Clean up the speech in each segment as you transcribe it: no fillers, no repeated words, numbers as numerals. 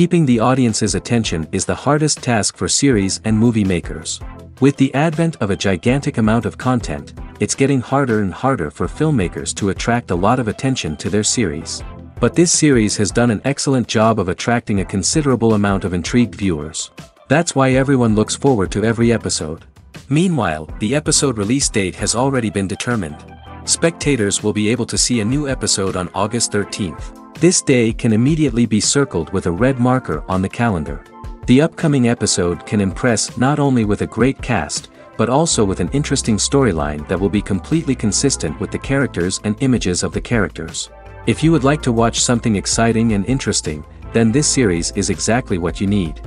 Keeping the audience's attention is the hardest task for series and movie makers. With the advent of a gigantic amount of content, it's getting harder and harder for filmmakers to attract a lot of attention to their series. But this series has done an excellent job of attracting a considerable amount of intrigued viewers. That's why everyone looks forward to every episode. Meanwhile, the episode release date has already been determined. Spectators will be able to see a new episode on August 13th. This day can immediately be circled with a red marker on the calendar. The upcoming episode can impress not only with a great cast, but also with an interesting storyline that will be completely consistent with the characters and images of the characters. If you would like to watch something exciting and interesting, then this series is exactly what you need.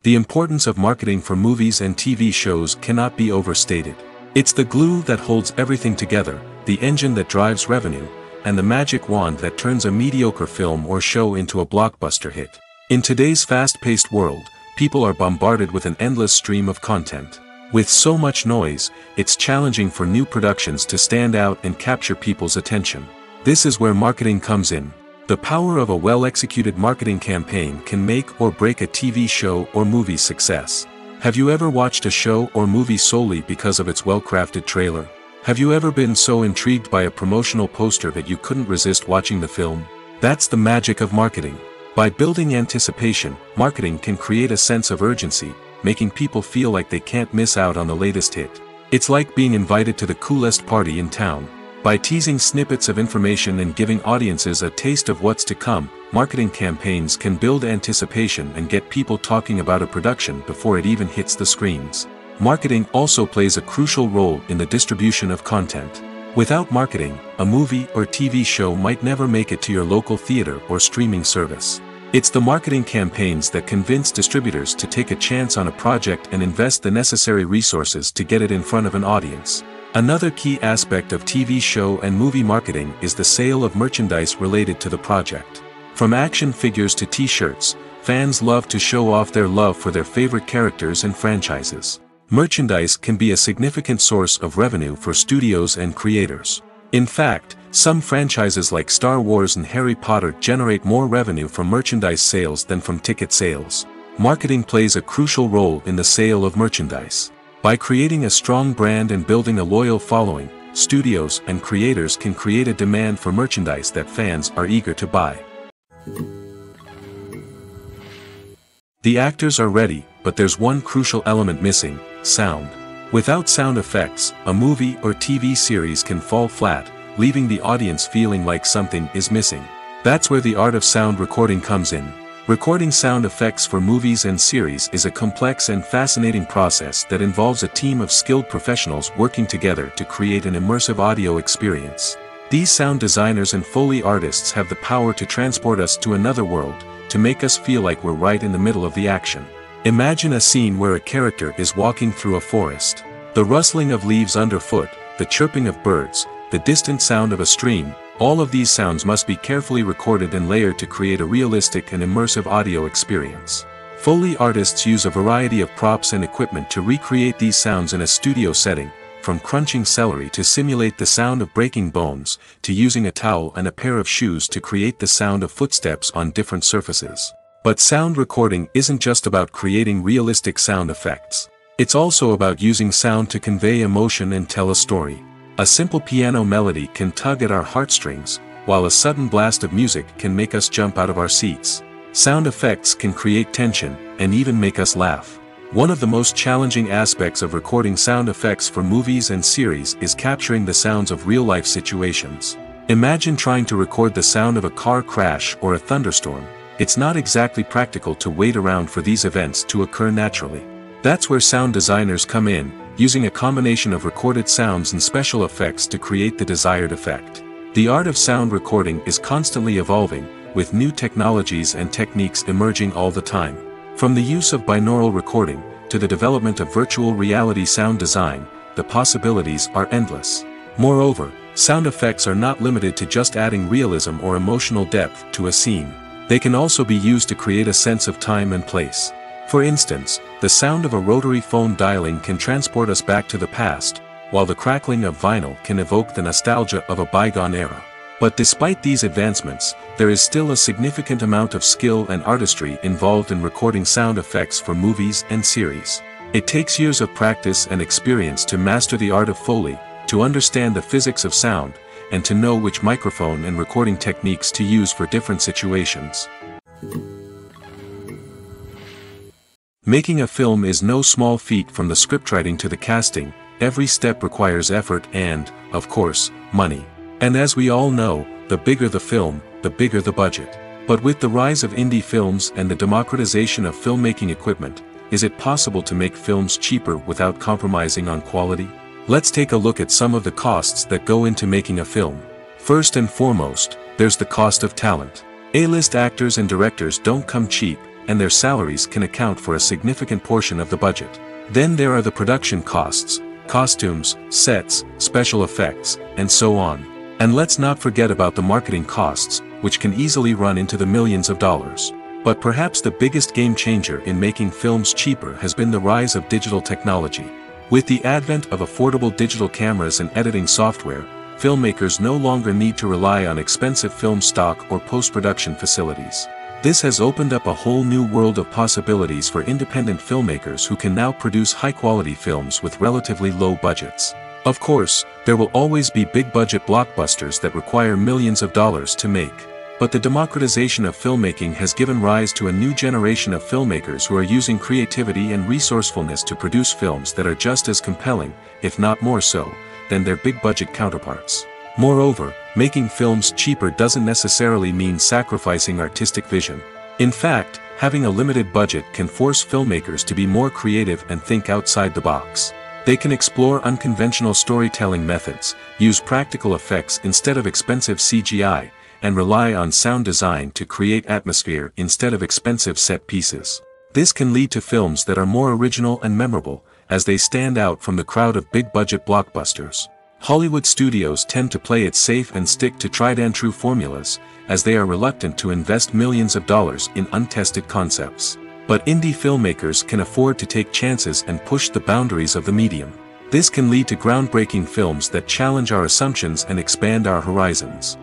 The importance of marketing for movies and TV shows cannot be overstated. It's the glue that holds everything together, the engine that drives revenue, and the magic wand that turns a mediocre film or show into a blockbuster hit. In today's fast-paced world, people are bombarded with an endless stream of content. With so much noise, it's challenging for new productions to stand out and capture people's attention. This is where marketing comes in. The power of a well-executed marketing campaign can make or break a TV show or movie's success. Have you ever watched a show or movie solely because of its well-crafted trailer? Have you ever been so intrigued by a promotional poster that you couldn't resist watching the film? That's the magic of marketing. By building anticipation, marketing can create a sense of urgency, making people feel like they can't miss out on the latest hit. It's like being invited to the coolest party in town. By teasing snippets of information and giving audiences a taste of what's to come, marketing campaigns can build anticipation and get people talking about a production before it even hits the screens. Marketing also plays a crucial role in the distribution of content. Without marketing, a movie or TV show might never make it to your local theater or streaming service. It's the marketing campaigns that convince distributors to take a chance on a project and invest the necessary resources to get it in front of an audience. Another key aspect of TV show and movie marketing is the sale of merchandise related to the project. From action figures to t-shirts, fans love to show off their love for their favorite characters and franchises. Merchandise can be a significant source of revenue for studios and creators. In fact, some franchises like Star Wars and Harry Potter generate more revenue from merchandise sales than from ticket sales. Marketing plays a crucial role in the sale of merchandise. By creating a strong brand and building a loyal following, studios and creators can create a demand for merchandise that fans are eager to buy. The actors are ready, but there's one crucial element missing: sound. Without sound effects, a movie or TV series can fall flat, leaving the audience feeling like something is missing. That's where the art of sound recording comes in. Recording sound effects for movies and series is a complex and fascinating process that involves a team of skilled professionals working together to create an immersive audio experience. These sound designers and Foley artists have the power to transport us to another world, to make us feel like we're right in the middle of the action. Imagine a scene where a character is walking through a forest. The rustling of leaves underfoot, the chirping of birds, the distant sound of a stream, all of these sounds must be carefully recorded and layered to create a realistic and immersive audio experience. Foley artists use a variety of props and equipment to recreate these sounds in a studio setting, from crunching celery to simulate the sound of breaking bones, to using a towel and a pair of shoes to create the sound of footsteps on different surfaces. But sound recording isn't just about creating realistic sound effects. It's also about using sound to convey emotion and tell a story. A simple piano melody can tug at our heartstrings, while a sudden blast of music can make us jump out of our seats. Sound effects can create tension, and even make us laugh. One of the most challenging aspects of recording sound effects for movies and series is capturing the sounds of real-life situations. Imagine trying to record the sound of a car crash or a thunderstorm. It's not exactly practical to wait around for these events to occur naturally. That's where sound designers come in, using a combination of recorded sounds and special effects to create the desired effect. The art of sound recording is constantly evolving, with new technologies and techniques emerging all the time. From the use of binaural recording, to the development of virtual reality sound design, the possibilities are endless. Moreover, sound effects are not limited to just adding realism or emotional depth to a scene. They can also be used to create a sense of time and place. For instance, the sound of a rotary phone dialing can transport us back to the past, while the crackling of vinyl can evoke the nostalgia of a bygone era. But despite these advancements, there is still a significant amount of skill and artistry involved in recording sound effects for movies and series. It takes years of practice and experience to master the art of Foley, to understand the physics of sound, and to know which microphone and recording techniques to use for different situations. Making a film is no small feat. From the scriptwriting to the casting, every step requires effort and, of course, money. And as we all know, the bigger the film, the bigger the budget. But with the rise of indie films and the democratization of filmmaking equipment, is it possible to make films cheaper without compromising on quality? Let's take a look at some of the costs that go into making a film. First and foremost, there's the cost of talent. A-list actors and directors don't come cheap, and their salaries can account for a significant portion of the budget. Then there are the production costs, costumes, sets, special effects, and so on. And let's not forget about the marketing costs, which can easily run into the millions of dollars. But perhaps the biggest game changer in making films cheaper has been the rise of digital technology. With the advent of affordable digital cameras and editing software, filmmakers no longer need to rely on expensive film stock or post-production facilities. This has opened up a whole new world of possibilities for independent filmmakers who can now produce high-quality films with relatively low budgets. Of course, there will always be big-budget blockbusters that require millions of dollars to make. But the democratization of filmmaking has given rise to a new generation of filmmakers who are using creativity and resourcefulness to produce films that are just as compelling, if not more so, than their big-budget counterparts. Moreover, making films cheaper doesn't necessarily mean sacrificing artistic vision. In fact, having a limited budget can force filmmakers to be more creative and think outside the box. They can explore unconventional storytelling methods, use practical effects instead of expensive CGI, and rely on sound design to create atmosphere instead of expensive set pieces. This can lead to films that are more original and memorable, as they stand out from the crowd of big-budget blockbusters. Hollywood studios tend to play it safe and stick to tried-and-true formulas, as they are reluctant to invest millions of dollars in untested concepts. But indie filmmakers can afford to take chances and push the boundaries of the medium. This can lead to groundbreaking films that challenge our assumptions and expand our horizons.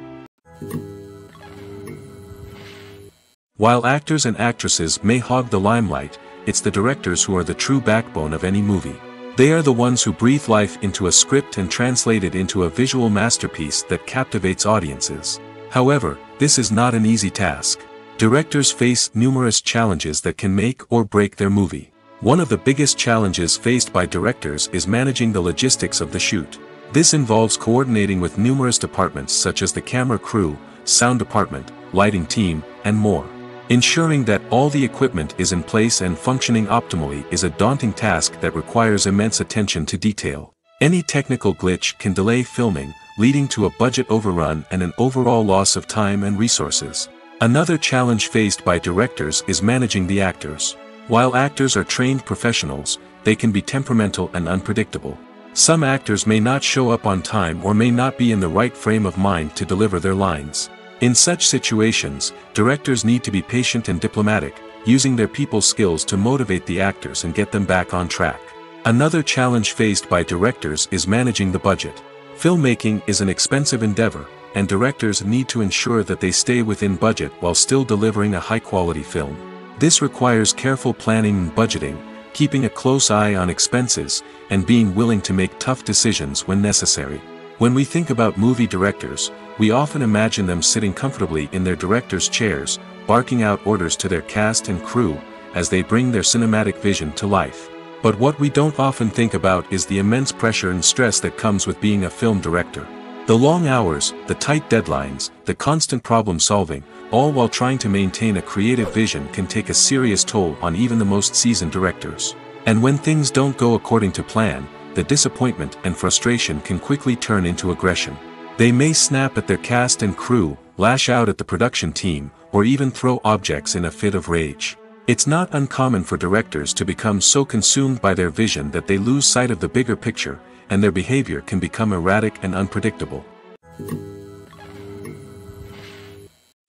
While actors and actresses may hog the limelight, it's the directors who are the true backbone of any movie. They are the ones who breathe life into a script and translate it into a visual masterpiece that captivates audiences. However, this is not an easy task. Directors face numerous challenges that can make or break their movie. One of the biggest challenges faced by directors is managing the logistics of the shoot. This involves coordinating with numerous departments such as the camera crew, sound department, lighting team, and more. Ensuring that all the equipment is in place and functioning optimally is a daunting task that requires immense attention to detail. Any technical glitch can delay filming, leading to a budget overrun and an overall loss of time and resources. Another challenge faced by directors is managing the actors. While actors are trained professionals, they can be temperamental and unpredictable. Some actors may not show up on time or may not be in the right frame of mind to deliver their lines. In such situations, directors need to be patient and diplomatic, using their people skills to motivate the actors and get them back on track. Another challenge faced by directors is managing the budget. Filmmaking is an expensive endeavor, and directors need to ensure that they stay within budget while still delivering a high-quality film. This requires careful planning and budgeting, keeping a close eye on expenses, and being willing to make tough decisions when necessary. When we think about movie directors, we often imagine them sitting comfortably in their director's chairs, barking out orders to their cast and crew, as they bring their cinematic vision to life. But what we don't often think about is the immense pressure and stress that comes with being a film director. The long hours, the tight deadlines, the constant problem-solving, all while trying to maintain a creative vision can take a serious toll on even the most seasoned directors. And when things don't go according to plan, the disappointment and frustration can quickly turn into aggression. They may snap at their cast and crew, lash out at the production team, or even throw objects in a fit of rage. It's not uncommon for directors to become so consumed by their vision that they lose sight of the bigger picture, and their behavior can become erratic and unpredictable.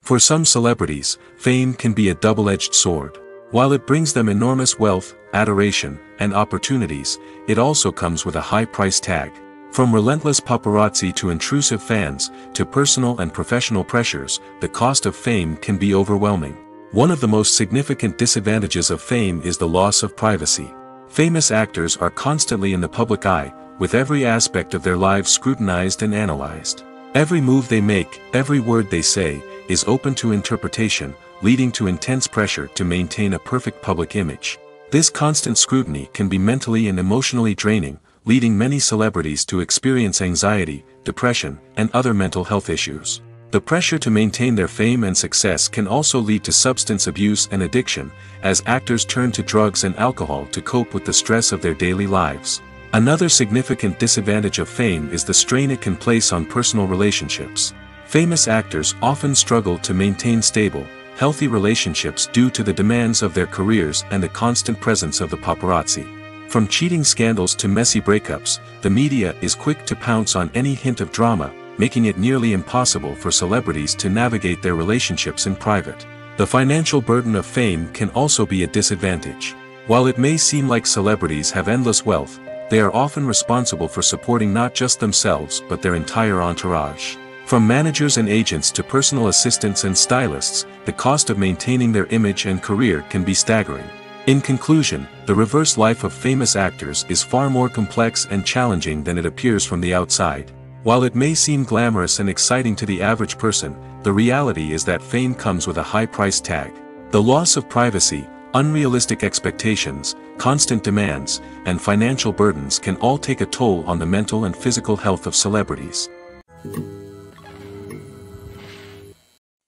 For some celebrities, fame can be a double-edged sword. While it brings them enormous wealth, adoration, and opportunities, it also comes with a high price tag. From relentless paparazzi to intrusive fans, to personal and professional pressures, the cost of fame can be overwhelming. One of the most significant disadvantages of fame is the loss of privacy. Famous actors are constantly in the public eye, with every aspect of their lives scrutinized and analyzed. Every move they make, every word they say, is open to interpretation, leading to intense pressure to maintain a perfect public image. This constant scrutiny can be mentally and emotionally draining, leading many celebrities to experience anxiety, depression, and other mental health issues. The pressure to maintain their fame and success can also lead to substance abuse and addiction, as actors turn to drugs and alcohol to cope with the stress of their daily lives. Another significant disadvantage of fame is the strain it can place on personal relationships. Famous actors often struggle to maintain stable, healthy relationships due to the demands of their careers and the constant presence of the paparazzi. From cheating scandals to messy breakups, the media is quick to pounce on any hint of drama, making it nearly impossible for celebrities to navigate their relationships in private. The financial burden of fame can also be a disadvantage. While it may seem like celebrities have endless wealth, they are often responsible for supporting not just themselves but their entire entourage. From managers and agents to personal assistants and stylists, the cost of maintaining their image and career can be staggering. In conclusion, the reverse life of famous actors is far more complex and challenging than it appears from the outside. While it may seem glamorous and exciting to the average person, the reality is that fame comes with a high price tag. The loss of privacy, unrealistic expectations, constant demands, and financial burdens can all take a toll on the mental and physical health of celebrities.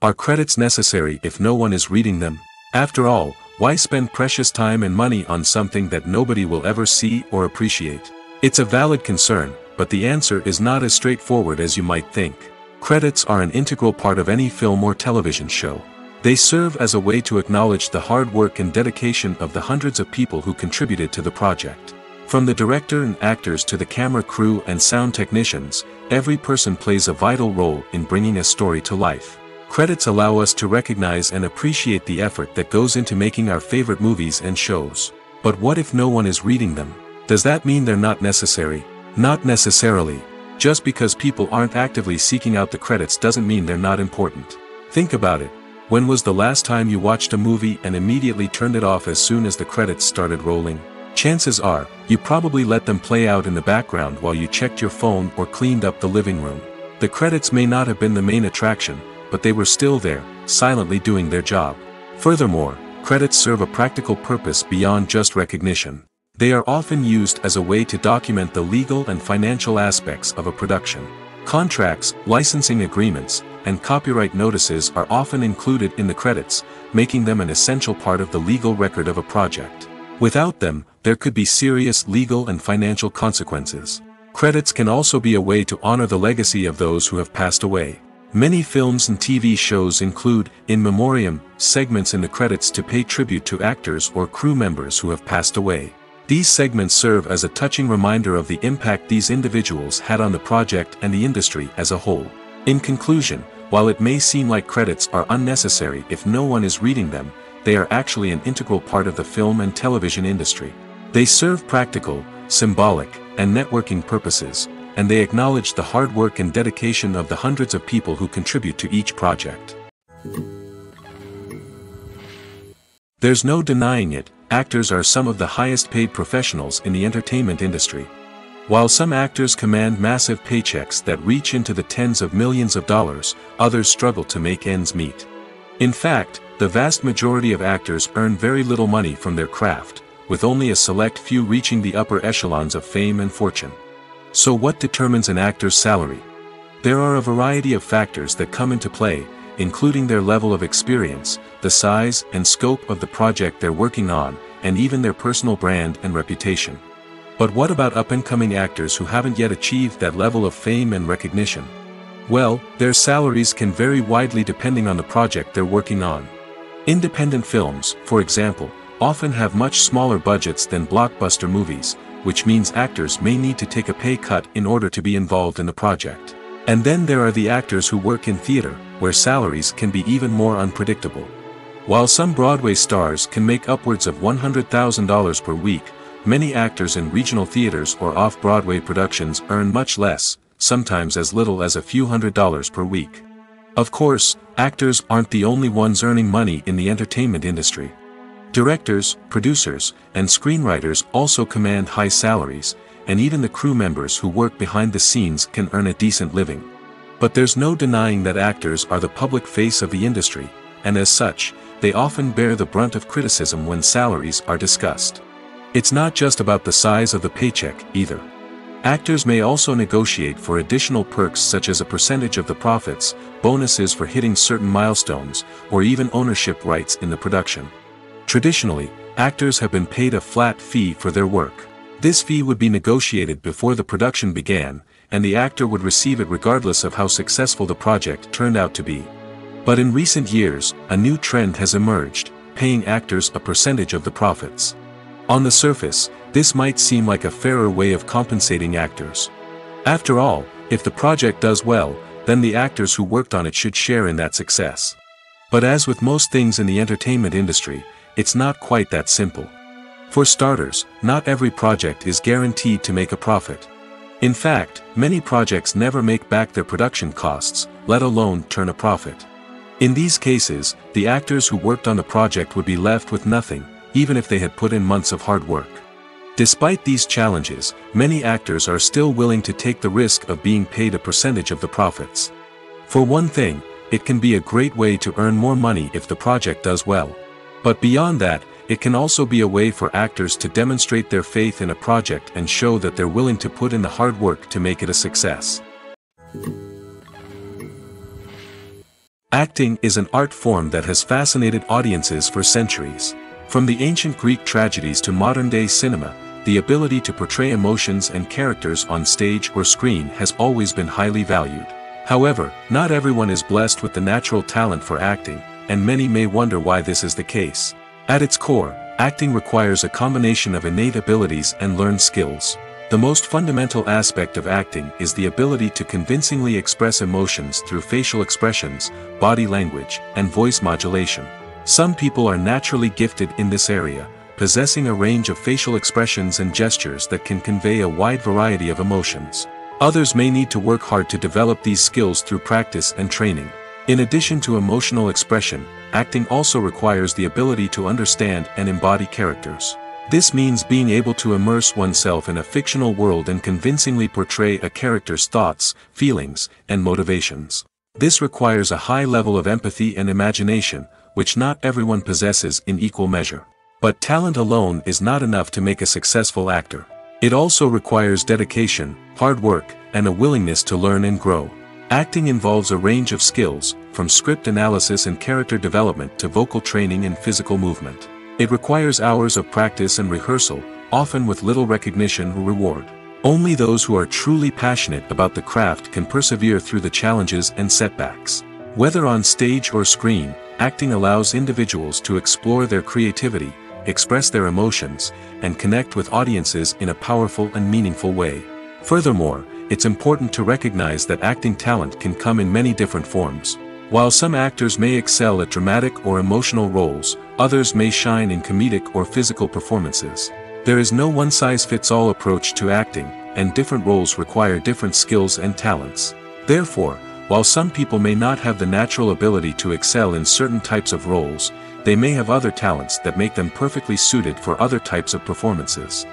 Are credits necessary if no one is reading them? After all, why spend precious time and money on something that nobody will ever see or appreciate? It's a valid concern, but the answer is not as straightforward as you might think. Credits are an integral part of any film or television show. They serve as a way to acknowledge the hard work and dedication of the hundreds of people who contributed to the project. From the director and actors to the camera crew and sound technicians, every person plays a vital role in bringing a story to life. Credits allow us to recognize and appreciate the effort that goes into making our favorite movies and shows. But what if no one is reading them? Does that mean they're not necessary? Not necessarily. Just because people aren't actively seeking out the credits doesn't mean they're not important. Think about it. When was the last time you watched a movie and immediately turned it off as soon as the credits started rolling? Chances are, you probably let them play out in the background while you checked your phone or cleaned up the living room. The credits may not have been the main attraction, but they were still there, silently doing their job. Furthermore, credits serve a practical purpose beyond just recognition. They are often used as a way to document the legal and financial aspects of a production. Contracts, licensing agreements, and copyright notices are often included in the credits, making them an essential part of the legal record of a project. Without them, there could be serious legal and financial consequences. Credits can also be a way to honor the legacy of those who have passed away. Many films and TV shows include, in memoriam, segments in the credits to pay tribute to actors or crew members who have passed away. These segments serve as a touching reminder of the impact these individuals had on the project and the industry as a whole. In conclusion, while it may seem like credits are unnecessary if no one is reading them, they are actually an integral part of the film and television industry. They serve practical, symbolic, and networking purposes, and they acknowledge the hard work and dedication of the hundreds of people who contribute to each project. There's no denying it, actors are some of the highest paid professionals in the entertainment industry. While some actors command massive paychecks that reach into the tens of millions of dollars, others struggle to make ends meet. In fact, the vast majority of actors earn very little money from their craft, with only a select few reaching the upper echelons of fame and fortune. So what determines an actor's salary? There are a variety of factors that come into play, including their level of experience, the size and scope of the project they're working on, and even their personal brand and reputation. But what about up-and-coming actors who haven't yet achieved that level of fame and recognition? Well, their salaries can vary widely depending on the project they're working on. Independent films, for example, often have much smaller budgets than blockbuster movies, which means actors may need to take a pay cut in order to be involved in the project. And then there are the actors who work in theater, where salaries can be even more unpredictable. While some Broadway stars can make upwards of $100,000 per week, many actors in regional theaters or off-Broadway productions earn much less, sometimes as little as a few $100s per week. Of course, actors aren't the only ones earning money in the entertainment industry. Directors, producers, and screenwriters also command high salaries, and even the crew members who work behind the scenes can earn a decent living. But there's no denying that actors are the public face of the industry, and as such, they often bear the brunt of criticism when salaries are discussed. It's not just about the size of the paycheck, either. Actors may also negotiate for additional perks such as a percentage of the profits, bonuses for hitting certain milestones, or even ownership rights in the production. Traditionally, actors have been paid a flat fee for their work. This fee would be negotiated before the production began, and the actor would receive it regardless of how successful the project turned out to be. But in recent years, a new trend has emerged, paying actors a percentage of the profits. On the surface, this might seem like a fairer way of compensating actors. After all, if the project does well, then the actors who worked on it should share in that success. But as with most things in the entertainment industry, it's not quite that simple. For starters, not every project is guaranteed to make a profit. In fact, many projects never make back their production costs, let alone turn a profit. In these cases, the actors who worked on the project would be left with nothing, even if they had put in months of hard work. Despite these challenges, many actors are still willing to take the risk of being paid a percentage of the profits. For one thing, it can be a great way to earn more money if the project does well. But beyond that, it can also be a way for actors to demonstrate their faith in a project and show that they're willing to put in the hard work to make it a success. Acting is an art form that has fascinated audiences for centuries. From the ancient Greek tragedies to modern-day cinema, the ability to portray emotions and characters on stage or screen has always been highly valued. However, not everyone is blessed with the natural talent for acting, and many may wonder why this is the case. At its core, acting requires a combination of innate abilities and learned skills. The most fundamental aspect of acting is the ability to convincingly express emotions through facial expressions, body language, and voice modulation. Some people are naturally gifted in this area, possessing a range of facial expressions and gestures that can convey a wide variety of emotions. Others may need to work hard to develop these skills through practice and training. In addition to emotional expression, acting also requires the ability to understand and embody characters. This means being able to immerse oneself in a fictional world and convincingly portray a character's thoughts, feelings, and motivations. This requires a high level of empathy and imagination, which not everyone possesses in equal measure. But talent alone is not enough to make a successful actor. It also requires dedication, hard work, and a willingness to learn and grow. Acting involves a range of skills, from script analysis and character development to vocal training and physical movement. It requires hours of practice and rehearsal, often with little recognition or reward. Only those who are truly passionate about the craft can persevere through the challenges and setbacks. Whether on stage or screen, acting allows individuals to explore their creativity, express their emotions, and connect with audiences in a powerful and meaningful way. Furthermore, it's important to recognize that acting talent can come in many different forms. While some actors may excel at dramatic or emotional roles, others may shine in comedic or physical performances. There is no one-size-fits-all approach to acting, and different roles require different skills and talents. Therefore, while some people may not have the natural ability to excel in certain types of roles, they may have other talents that make them perfectly suited for other types of performances.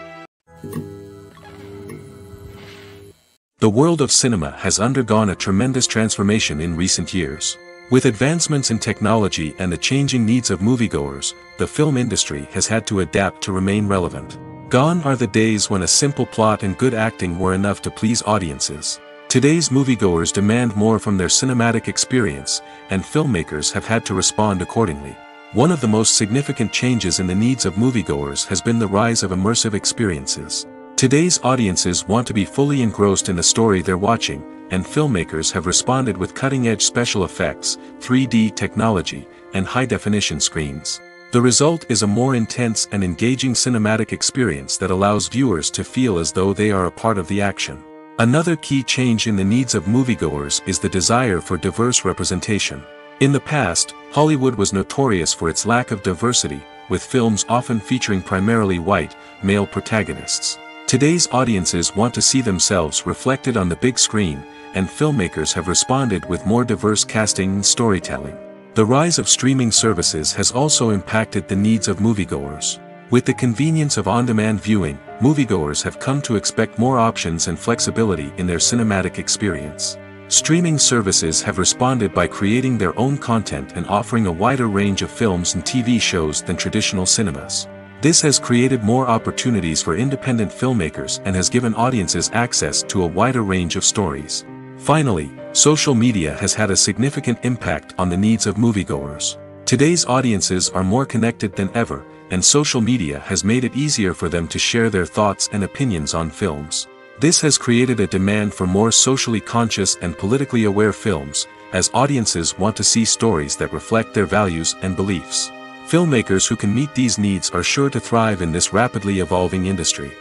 The world of cinema has undergone a tremendous transformation in recent years. With advancements in technology and the changing needs of moviegoers, the film industry has had to adapt to remain relevant. Gone are the days when a simple plot and good acting were enough to please audiences. Today's moviegoers demand more from their cinematic experience, and filmmakers have had to respond accordingly. One of the most significant changes in the needs of moviegoers has been the rise of immersive experiences. Today's audiences want to be fully engrossed in the story they're watching, and filmmakers have responded with cutting-edge special effects, 3D technology, and high-definition screens. The result is a more intense and engaging cinematic experience that allows viewers to feel as though they are a part of the action. Another key change in the needs of moviegoers is the desire for diverse representation. In the past, Hollywood was notorious for its lack of diversity, with films often featuring primarily white, male protagonists. Today's audiences want to see themselves reflected on the big screen, and filmmakers have responded with more diverse casting and storytelling. The rise of streaming services has also impacted the needs of moviegoers. With the convenience of on-demand viewing, moviegoers have come to expect more options and flexibility in their cinematic experience. Streaming services have responded by creating their own content and offering a wider range of films and TV shows than traditional cinemas. This has created more opportunities for independent filmmakers and has given audiences access to a wider range of stories. Finally, social media has had a significant impact on the needs of moviegoers. Today's audiences are more connected than ever, and social media has made it easier for them to share their thoughts and opinions on films. This has created a demand for more socially conscious and politically aware films, as audiences want to see stories that reflect their values and beliefs. Filmmakers who can meet these needs are sure to thrive in this rapidly evolving industry.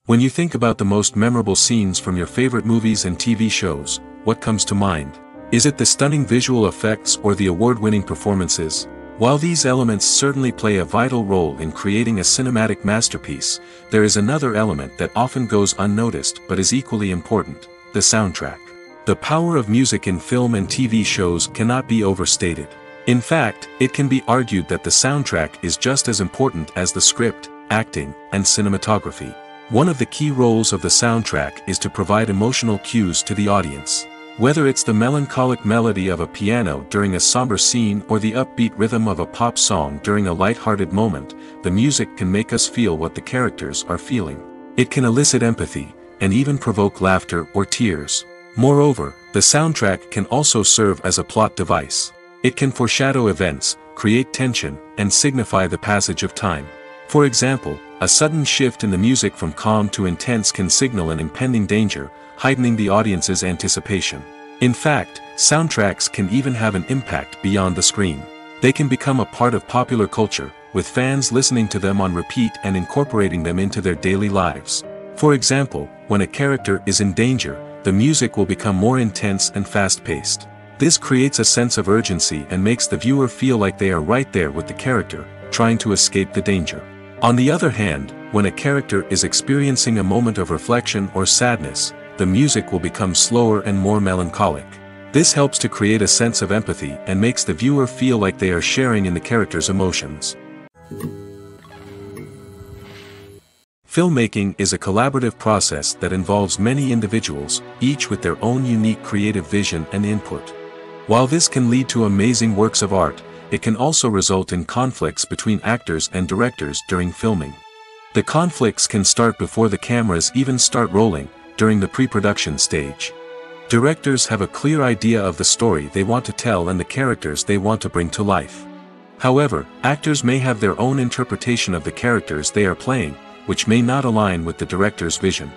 When you think about the most memorable scenes from your favorite movies and TV shows, what comes to mind? Is it the stunning visual effects or the award-winning performances? While these elements certainly play a vital role in creating a cinematic masterpiece, there is another element that often goes unnoticed but is equally important: the soundtrack. The power of music in film and TV shows cannot be overstated. In fact, it can be argued that the soundtrack is just as important as the script, acting, and cinematography. One of the key roles of the soundtrack is to provide emotional cues to the audience. Whether it's the melancholic melody of a piano during a somber scene or the upbeat rhythm of a pop song during a light-hearted moment, the music can make us feel what the characters are feeling. It can elicit empathy, and even provoke laughter or tears. Moreover, the soundtrack can also serve as a plot device. It can foreshadow events, create tension, and signify the passage of time. For example, a sudden shift in the music from calm to intense can signal an impending danger, heightening the audience's anticipation. In fact, soundtracks can even have an impact beyond the screen. They can become a part of popular culture, with fans listening to them on repeat and incorporating them into their daily lives. For example, when a character is in danger, the music will become more intense and fast-paced. This creates a sense of urgency and makes the viewer feel like they are right there with the character, trying to escape the danger. On the other hand, when a character is experiencing a moment of reflection or sadness, the music will become slower and more melancholic. This helps to create a sense of empathy and makes the viewer feel like they are sharing in the character's emotions. Filmmaking is a collaborative process that involves many individuals, each with their own unique creative vision and input. While this can lead to amazing works of art, it can also result in conflicts between actors and directors during filming. The conflicts can start before the cameras even start rolling, during the pre-production stage. Directors have a clear idea of the story they want to tell and the characters they want to bring to life. However, actors may have their own interpretation of the characters they are playing, which may not align with the director's vision.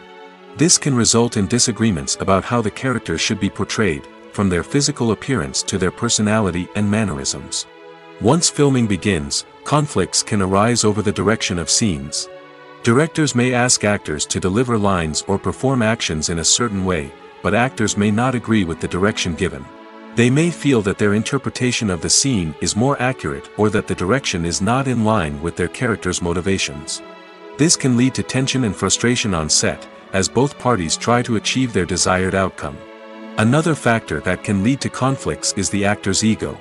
This can result in disagreements about how the characters should be portrayed, from their physical appearance to their personality and mannerisms. Once filming begins, conflicts can arise over the direction of scenes. Directors may ask actors to deliver lines or perform actions in a certain way, but actors may not agree with the direction given. They may feel that their interpretation of the scene is more accurate or that the direction is not in line with their character's motivations. This can lead to tension and frustration on set, as both parties try to achieve their desired outcome. Another factor that can lead to conflicts is the actor's ego.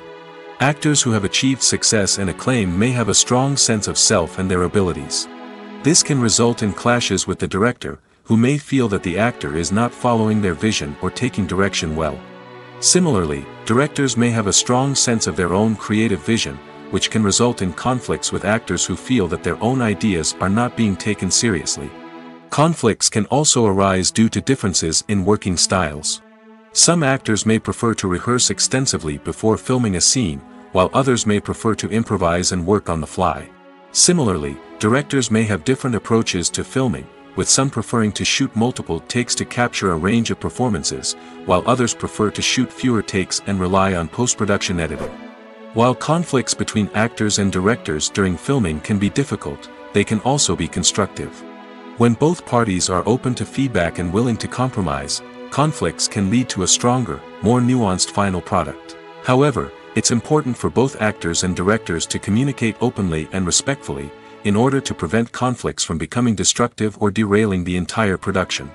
Actors who have achieved success and acclaim may have a strong sense of self and their abilities. This can result in clashes with the director, who may feel that the actor is not following their vision or taking direction well. Similarly, directors may have a strong sense of their own creative vision, which can result in conflicts with actors who feel that their own ideas are not being taken seriously. Conflicts can also arise due to differences in working styles. Some actors may prefer to rehearse extensively before filming a scene, while others may prefer to improvise and work on the fly. Similarly, directors may have different approaches to filming, with some preferring to shoot multiple takes to capture a range of performances, while others prefer to shoot fewer takes and rely on post-production editing. While conflicts between actors and directors during filming can be difficult, they can also be constructive. When both parties are open to feedback and willing to compromise, conflicts can lead to a stronger, more nuanced final product. However, It's important for both actors and directors to communicate openly and respectfully, in order to prevent conflicts from becoming destructive or derailing the entire production.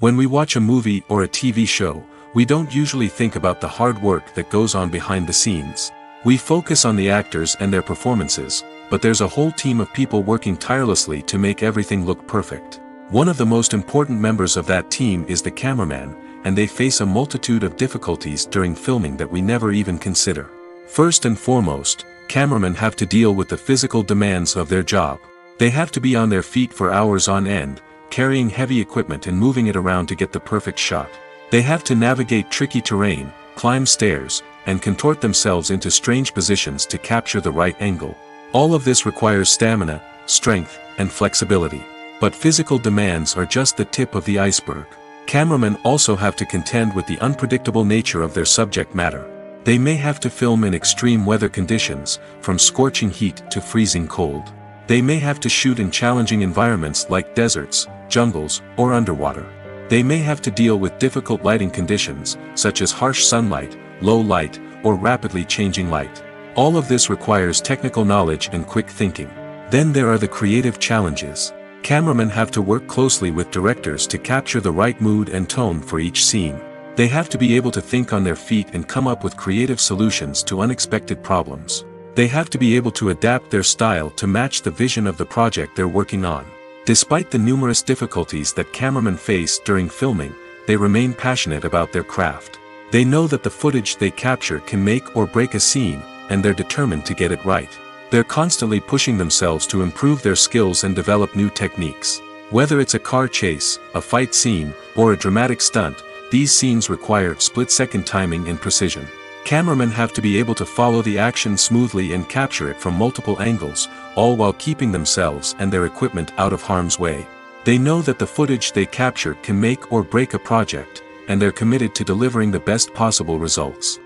When we watch a movie or a TV show, we don't usually think about the hard work that goes on behind the scenes. We focus on the actors and their performances, but there's a whole team of people working tirelessly to make everything look perfect. One of the most important members of that team is the cameraman, and they face a multitude of difficulties during filming that we never even consider. First and foremost, cameramen have to deal with the physical demands of their job. They have to be on their feet for hours on end, carrying heavy equipment and moving it around to get the perfect shot. They have to navigate tricky terrain, climb stairs, and contort themselves into strange positions to capture the right angle. All of this requires stamina, strength, and flexibility. But physical demands are just the tip of the iceberg. Cameramen also have to contend with the unpredictable nature of their subject matter. They may have to film in extreme weather conditions, from scorching heat to freezing cold. They may have to shoot in challenging environments like deserts, jungles, or underwater. They may have to deal with difficult lighting conditions, such as harsh sunlight, low light, or rapidly changing light. All of this requires technical knowledge and quick thinking. Then there are the creative challenges. Cameramen have to work closely with directors to capture the right mood and tone for each scene. They have to be able to think on their feet and come up with creative solutions to unexpected problems. They have to be able to adapt their style to match the vision of the project they're working on. Despite the numerous difficulties that cameramen face during filming, they remain passionate about their craft. They know that the footage they capture can make or break a scene, and they're determined to get it right. They're constantly pushing themselves to improve their skills and develop new techniques. Whether it's a car chase, a fight scene, or a dramatic stunt, these scenes require split-second timing and precision. Cameramen have to be able to follow the action smoothly and capture it from multiple angles, all while keeping themselves and their equipment out of harm's way. They know that the footage they capture can make or break a project, and they're committed to delivering the best possible results.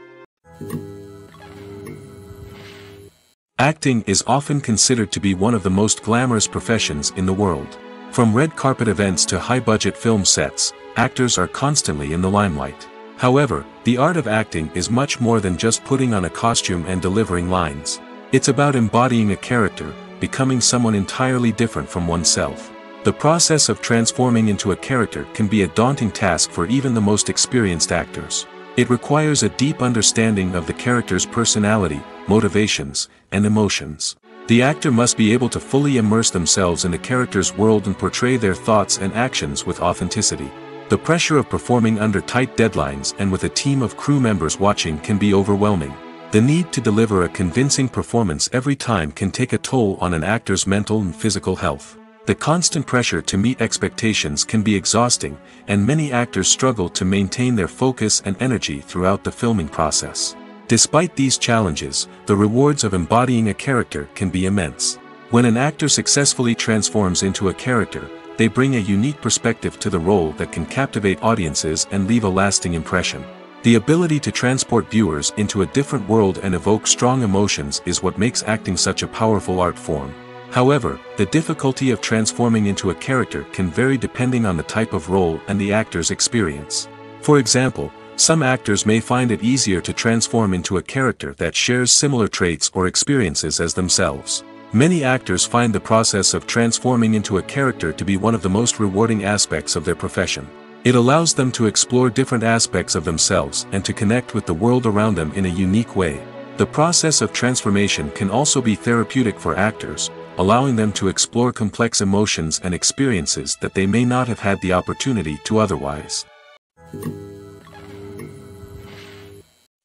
Acting is often considered to be one of the most glamorous professions in the world. From red carpet events to high-budget film sets, actors are constantly in the limelight. However, the art of acting is much more than just putting on a costume and delivering lines. It's about embodying a character, becoming someone entirely different from oneself. The process of transforming into a character can be a daunting task for even the most experienced actors. It requires a deep understanding of the character's personality, motivations, and emotions. The actor must be able to fully immerse themselves in the character's world and portray their thoughts and actions with authenticity. The pressure of performing under tight deadlines and with a team of crew members watching can be overwhelming. The need to deliver a convincing performance every time can take a toll on an actor's mental and physical health. The constant pressure to meet expectations can be exhausting, and many actors struggle to maintain their focus and energy throughout the filming process. Despite these challenges, the rewards of embodying a character can be immense. When an actor successfully transforms into a character, they bring a unique perspective to the role that can captivate audiences and leave a lasting impression. The ability to transport viewers into a different world and evoke strong emotions is what makes acting such a powerful art form. However, the difficulty of transforming into a character can vary depending on the type of role and the actor's experience. For example, some actors may find it easier to transform into a character that shares similar traits or experiences as themselves. Many actors find the process of transforming into a character to be one of the most rewarding aspects of their profession. It allows them to explore different aspects of themselves and to connect with the world around them in a unique way. The process of transformation can also be therapeutic for actors, allowing them to explore complex emotions and experiences that they may not have had the opportunity to otherwise.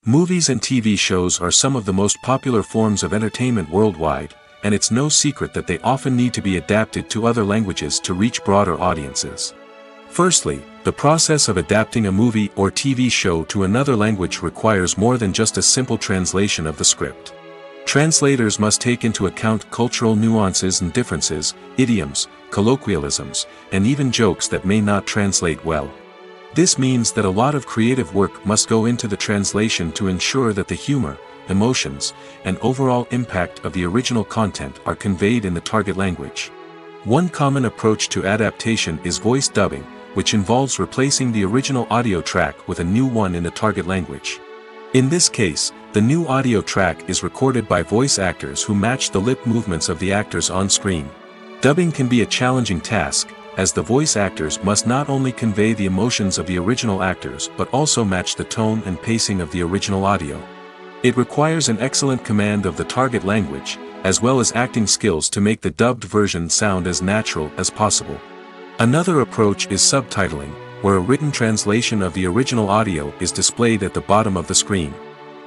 Movies and TV shows are some of the most popular forms of entertainment worldwide, and it's no secret that they often need to be adapted to other languages to reach broader audiences. Firstly, the process of adapting a movie or TV show to another language requires more than just a simple translation of the script. Translators must take into account cultural nuances and differences, idioms, colloquialisms, and even jokes that may not translate well. This means that a lot of creative work must go into the translation to ensure that the humor, emotions, and overall impact of the original content are conveyed in the target language. One common approach to adaptation is voice dubbing, which involves replacing the original audio track with a new one in the target language. In this case, the new audio track is recorded by voice actors who match the lip movements of the actors on screen. Dubbing can be a challenging task, as the voice actors must not only convey the emotions of the original actors but also match the tone and pacing of the original audio. It requires an excellent command of the target language, as well as acting skills to make the dubbed version sound as natural as possible. Another approach is subtitling, where a written translation of the original audio is displayed at the bottom of the screen.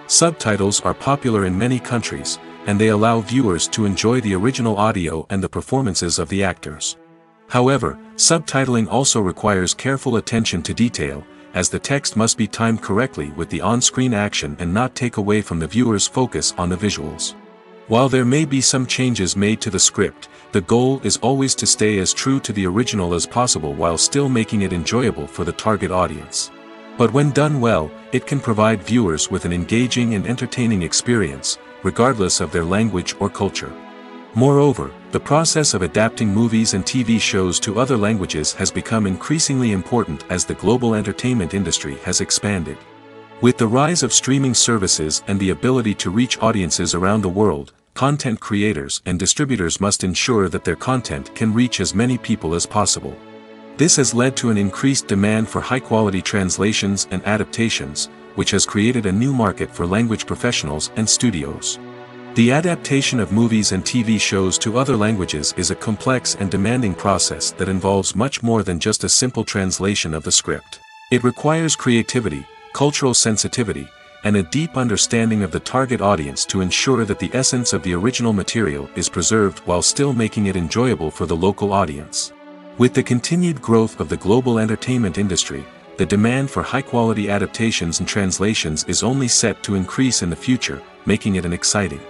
Subtitles are popular in many countries, and they allow viewers to enjoy the original audio and the performances of the actors. However, subtitling also requires careful attention to detail, as the text must be timed correctly with the on-screen action and not take away from the viewer's focus on the visuals. While there may be some changes made to the script, the goal is always to stay as true to the original as possible while still making it enjoyable for the target audience. But when done well, it can provide viewers with an engaging and entertaining experience, regardless of their language or culture. Moreover, the process of adapting movies and TV shows to other languages has become increasingly important as the global entertainment industry has expanded. With the rise of streaming services and the ability to reach audiences around the world, content creators and distributors must ensure that their content can reach as many people as possible. This has led to an increased demand for high-quality translations and adaptations, which has created a new market for language professionals and studios. The adaptation of movies and TV shows to other languages is a complex and demanding process that involves much more than just a simple translation of the script. It requires creativity, cultural sensitivity, and a deep understanding of the target audience to ensure that the essence of the original material is preserved while still making it enjoyable for the local audience. With the continued growth of the global entertainment industry, the demand for high-quality adaptations and translations is only set to increase in the future, making it an exciting.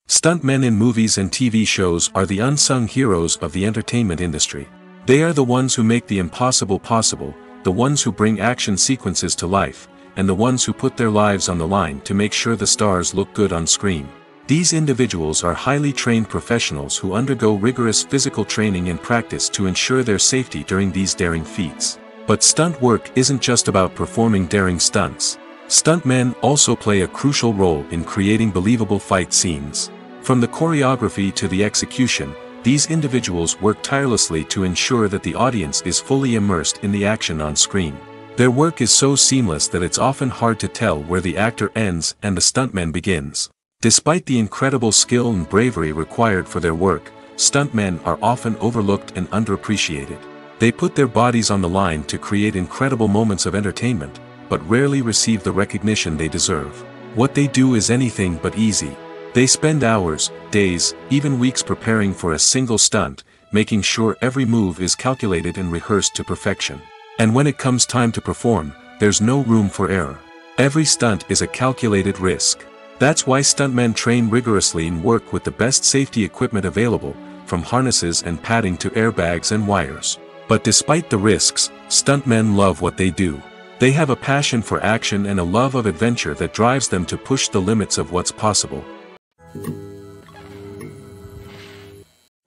Stuntmen in movies and TV shows are the unsung heroes of the entertainment industry. They are the ones who make the impossible possible, the ones who bring action sequences to life, and the ones who put their lives on the line to make sure the stars look good on screen. These individuals are highly trained professionals who undergo rigorous physical training and practice to ensure their safety during these daring feats. But stunt work isn't just about performing daring stunts. Stuntmen also play a crucial role in creating believable fight scenes. From the choreography to the execution, these individuals work tirelessly to ensure that the audience is fully immersed in the action on screen. Their work is so seamless that it's often hard to tell where the actor ends and the stuntman begins. Despite the incredible skill and bravery required for their work, stuntmen are often overlooked and underappreciated. They put their bodies on the line to create incredible moments of entertainment, but rarely receive the recognition they deserve. What they do is anything but easy. They spend hours, days, even weeks preparing for a single stunt, making sure every move is calculated and rehearsed to perfection. And when it comes time to perform, there's no room for error. Every stunt is a calculated risk. That's why stuntmen train rigorously and work with the best safety equipment available, from harnesses and padding to airbags and wires. But despite the risks, stuntmen love what they do. They have a passion for action and a love of adventure that drives them to push the limits of what's possible.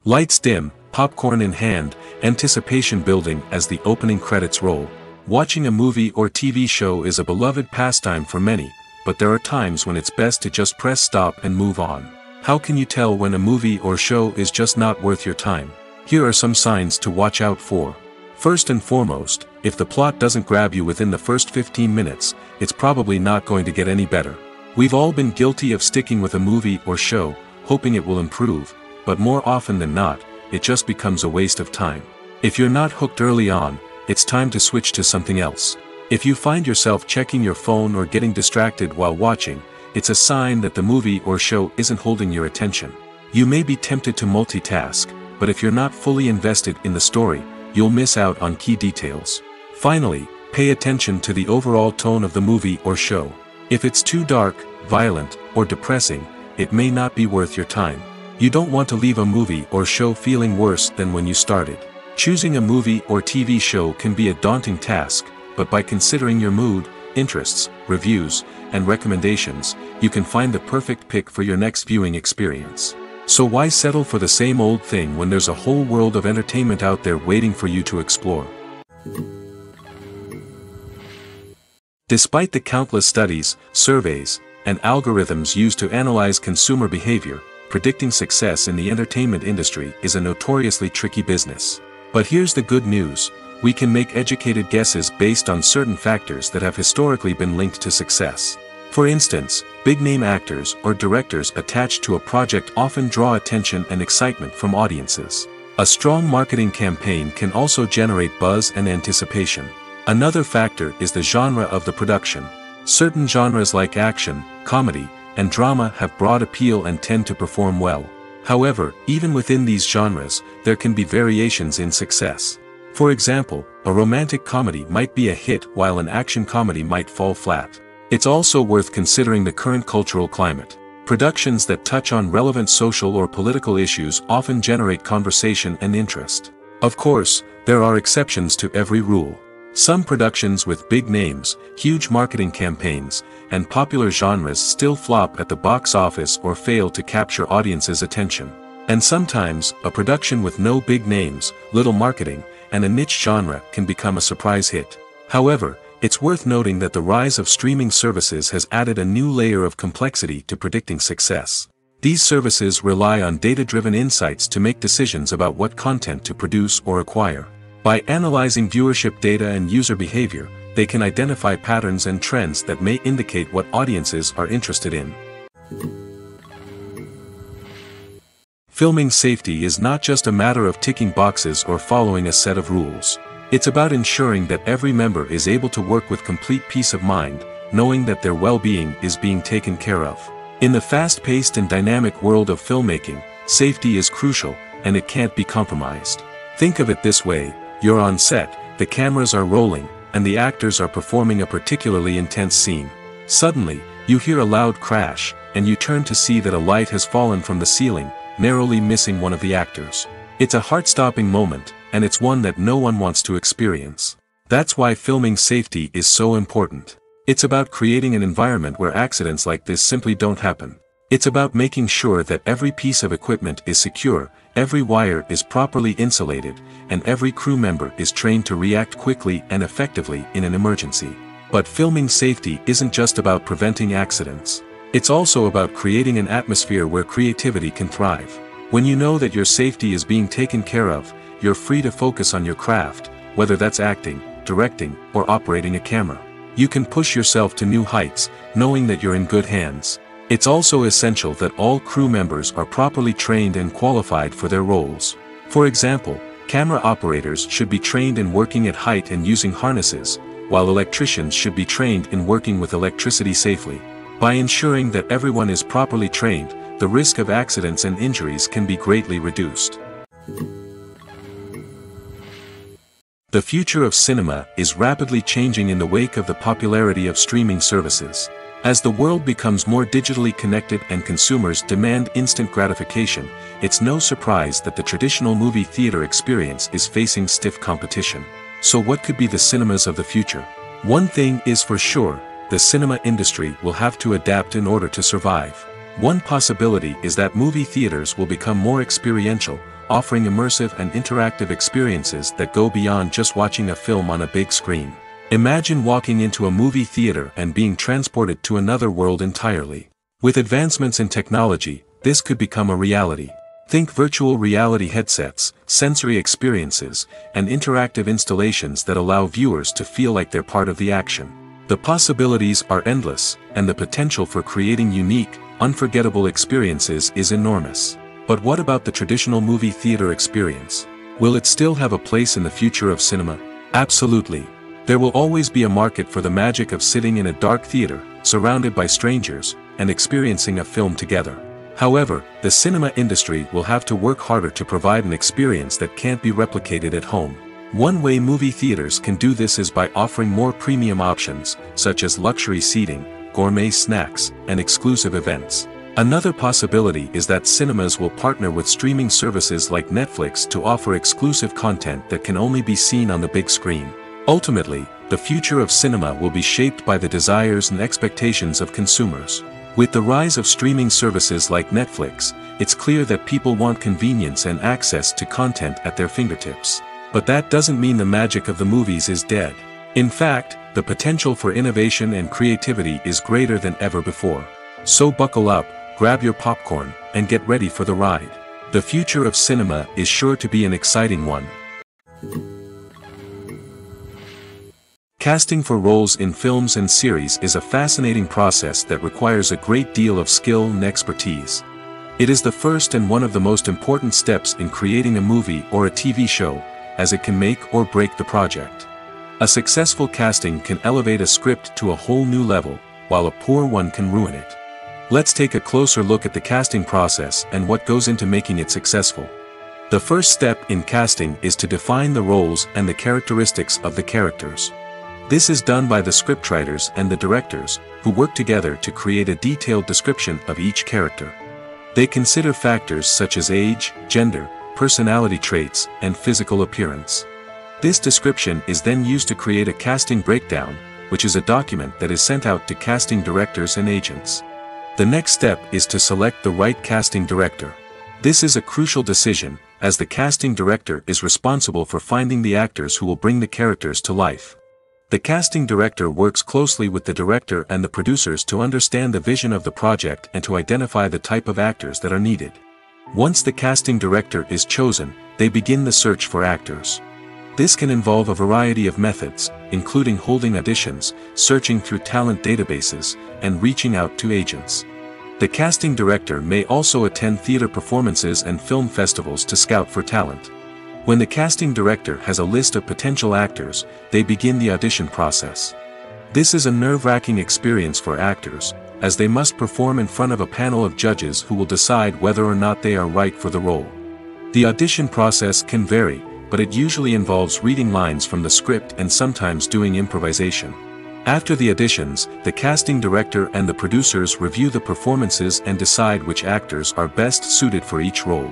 Lights dim, popcorn in hand, anticipation building as the opening credits roll. Watching a movie or TV show is a beloved pastime for many, but there are times when it's best to just press stop and move on. How can you tell when a movie or show is just not worth your time? Here are some signs to watch out for. First and foremost, if the plot doesn't grab you within the first 15 minutes, it's probably not going to get any better. We've all been guilty of sticking with a movie or show, hoping it will improve, but more often than not, it just becomes a waste of time. If you're not hooked early on, it's time to switch to something else. If you find yourself checking your phone or getting distracted while watching, it's a sign that the movie or show isn't holding your attention. You may be tempted to multitask, but if you're not fully invested in the story, you'll miss out on key details. Finally, pay attention to the overall tone of the movie or show. If it's too dark, violent, or depressing, it may not be worth your time. You don't want to leave a movie or show feeling worse than when you started. Choosing a movie or TV show can be a daunting task, but by considering your mood, interests, reviews, and recommendations, you can find the perfect pick for your next viewing experience. So why settle for the same old thing when there's a whole world of entertainment out there waiting for you to explore? Despite the countless studies, surveys, and algorithms used to analyze consumer behavior, predicting success in the entertainment industry is a notoriously tricky business. But here's the good news: we can make educated guesses based on certain factors that have historically been linked to success. For instance, big-name actors or directors attached to a project often draw attention and excitement from audiences. A strong marketing campaign can also generate buzz and anticipation. Another factor is the genre of the production. Certain genres like action, comedy, and drama have broad appeal and tend to perform well. However, even within these genres, there can be variations in success. For example, a romantic comedy might be a hit while an action comedy might fall flat. It's also worth considering the current cultural climate. Productions that touch on relevant social or political issues often generate conversation and interest. Of course, there are exceptions to every rule. Some productions with big names, huge marketing campaigns, and popular genres still flop at the box office or fail to capture audiences' attention. And sometimes, a production with no big names, little marketing, and a niche genre can become a surprise hit. However, it's worth noting that the rise of streaming services has added a new layer of complexity to predicting success. These services rely on data-driven insights to make decisions about what content to produce or acquire. By analyzing viewership data and user behavior, they can identify patterns and trends that may indicate what audiences are interested in. Filming safety is not just a matter of ticking boxes or following a set of rules. It's about ensuring that every member is able to work with complete peace of mind, knowing that their well-being is being taken care of. In the fast-paced and dynamic world of filmmaking, safety is crucial, and it can't be compromised. Think of it this way: you're on set, the cameras are rolling, and the actors are performing a particularly intense scene. Suddenly, you hear a loud crash, and you turn to see that a light has fallen from the ceiling, narrowly missing one of the actors. It's a heart-stopping moment, and it's one that no one wants to experience. That's why filming safety is so important. It's about creating an environment where accidents like this simply don't happen. It's about making sure that every piece of equipment is secure, every wire is properly insulated, and every crew member is trained to react quickly and effectively in an emergency. But filming safety isn't just about preventing accidents. It's also about creating an atmosphere where creativity can thrive. When you know that your safety is being taken care of, you're free to focus on your craft, whether that's acting, directing, or operating a camera. You can push yourself to new heights, knowing that you're in good hands. It's also essential that all crew members are properly trained and qualified for their roles. For example, camera operators should be trained in working at height and using harnesses, while electricians should be trained in working with electricity safely. By ensuring that everyone is properly trained, the risk of accidents and injuries can be greatly reduced. The future of cinema is rapidly changing in the wake of the popularity of streaming services. As the world becomes more digitally connected and consumers demand instant gratification, it's no surprise that the traditional movie theater experience is facing stiff competition. So what could be the cinemas of the future? One thing is for sure: the cinema industry will have to adapt in order to survive. One possibility is that movie theaters will become more experiential, offering immersive and interactive experiences that go beyond just watching a film on a big screen. Imagine walking into a movie theater and being transported to another world entirely. With advancements in technology, this could become a reality. Think virtual reality headsets, sensory experiences, and interactive installations that allow viewers to feel like they're part of the action. The possibilities are endless, and the potential for creating unique, unforgettable experiences is enormous. But what about the traditional movie theater experience? Will it still have a place in the future of cinema? Absolutely. There will always be a market for the magic of sitting in a dark theater, surrounded by strangers, and experiencing a film together. However, the cinema industry will have to work harder to provide an experience that can't be replicated at home. One way movie theaters can do this is by offering more premium options, such as luxury seating, gourmet snacks, and exclusive events. Another possibility is that cinemas will partner with streaming services like Netflix to offer exclusive content that can only be seen on the big screen. Ultimately, the future of cinema will be shaped by the desires and expectations of consumers. With the rise of streaming services like Netflix, it's clear that people want convenience and access to content at their fingertips. But that doesn't mean the magic of the movies is dead. In fact, the potential for innovation and creativity is greater than ever before. So buckle up, grab your popcorn, and get ready for the ride. The future of cinema is sure to be an exciting one. Casting for roles in films and series is a fascinating process that requires a great deal of skill and expertise. It is the first and one of the most important steps in creating a movie or a TV show, as it can make or break the project. A successful casting can elevate a script to a whole new level, while a poor one can ruin it. Let's take a closer look at the casting process and what goes into making it successful. The first step in casting is to define the roles and the characteristics of the characters. This is done by the scriptwriters and the directors, who work together to create a detailed description of each character. They consider factors such as age, gender, personality traits, and physical appearance. This description is then used to create a casting breakdown, which is a document that is sent out to casting directors and agents. The next step is to select the right casting director. This is a crucial decision, as the casting director is responsible for finding the actors who will bring the characters to life. The casting director works closely with the director and the producers to understand the vision of the project and to identify the type of actors that are needed. Once the casting director is chosen, they begin the search for actors. This can involve a variety of methods, including holding auditions, searching through talent databases, and reaching out to agents. The casting director may also attend theater performances and film festivals to scout for talent. When the casting director has a list of potential actors, they begin the audition process. This is a nerve-wracking experience for actors, as they must perform in front of a panel of judges who will decide whether or not they are right for the role. The audition process can vary, but it usually involves reading lines from the script and sometimes doing improvisation. After the auditions, the casting director and the producers review the performances and decide which actors are best suited for each role.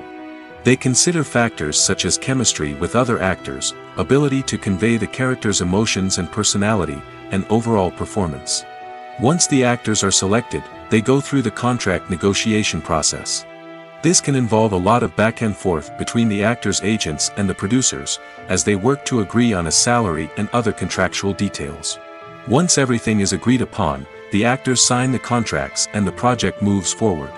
They consider factors such as chemistry with other actors, ability to convey the character's emotions and personality, and overall performance. Once the actors are selected, they go through the contract negotiation process. This can involve a lot of back and forth between the actors' agents and the producers, as they work to agree on a salary and other contractual details. Once everything is agreed upon, the actors sign the contracts and the project moves forward.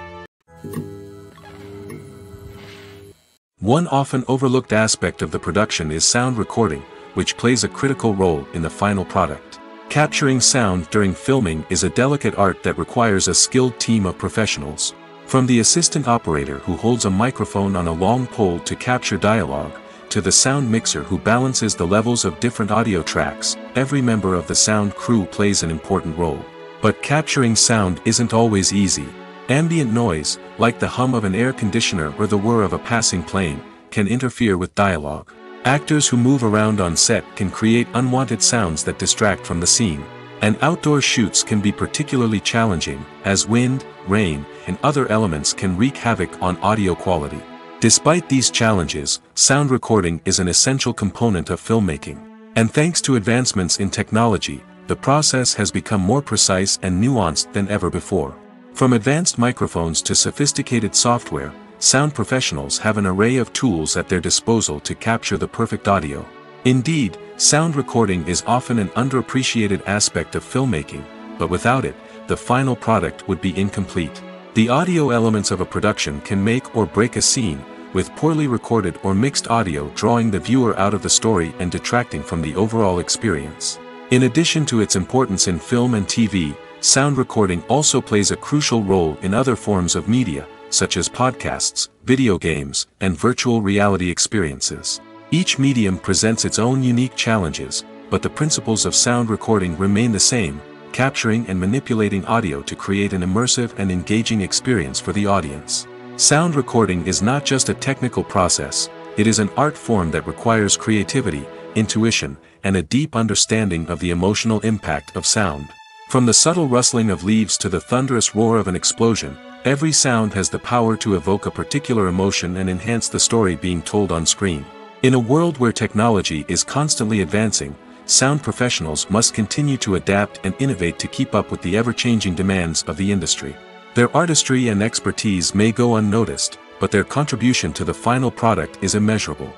One often overlooked aspect of the production is sound recording, which plays a critical role in the final product. Capturing sound during filming is a delicate art that requires a skilled team of professionals. From the assistant operator who holds a microphone on a long pole to capture dialogue, to the sound mixer who balances the levels of different audio tracks, every member of the sound crew plays an important role. But capturing sound isn't always easy. Ambient noise, like the hum of an air conditioner or the whir of a passing plane, can interfere with dialogue. Actors who move around on set can create unwanted sounds that distract from the scene. And outdoor shoots can be particularly challenging, as wind, rain, and other elements can wreak havoc on audio quality. Despite these challenges, sound recording is an essential component of filmmaking. And thanks to advancements in technology, the process has become more precise and nuanced than ever before. From advanced microphones to sophisticated software, sound professionals have an array of tools at their disposal to capture the perfect audio. Indeed, sound recording is often an underappreciated aspect of filmmaking, but without it, the final product would be incomplete. The audio elements of a production can make or break a scene, with poorly recorded or mixed audio drawing the viewer out of the story and detracting from the overall experience. In addition to its importance in film and TV, sound recording also plays a crucial role in other forms of media, such as podcasts, video games, and virtual reality experiences. Each medium presents its own unique challenges, but the principles of sound recording remain the same, capturing and manipulating audio to create an immersive and engaging experience for the audience. Sound recording is not just a technical process, it is an art form that requires creativity, intuition, and a deep understanding of the emotional impact of sound. From the subtle rustling of leaves to the thunderous roar of an explosion, every sound has the power to evoke a particular emotion and enhance the story being told on screen. In a world where technology is constantly advancing, sound professionals must continue to adapt and innovate to keep up with the ever-changing demands of the industry. Their artistry and expertise may go unnoticed, but their contribution to the final product is immeasurable.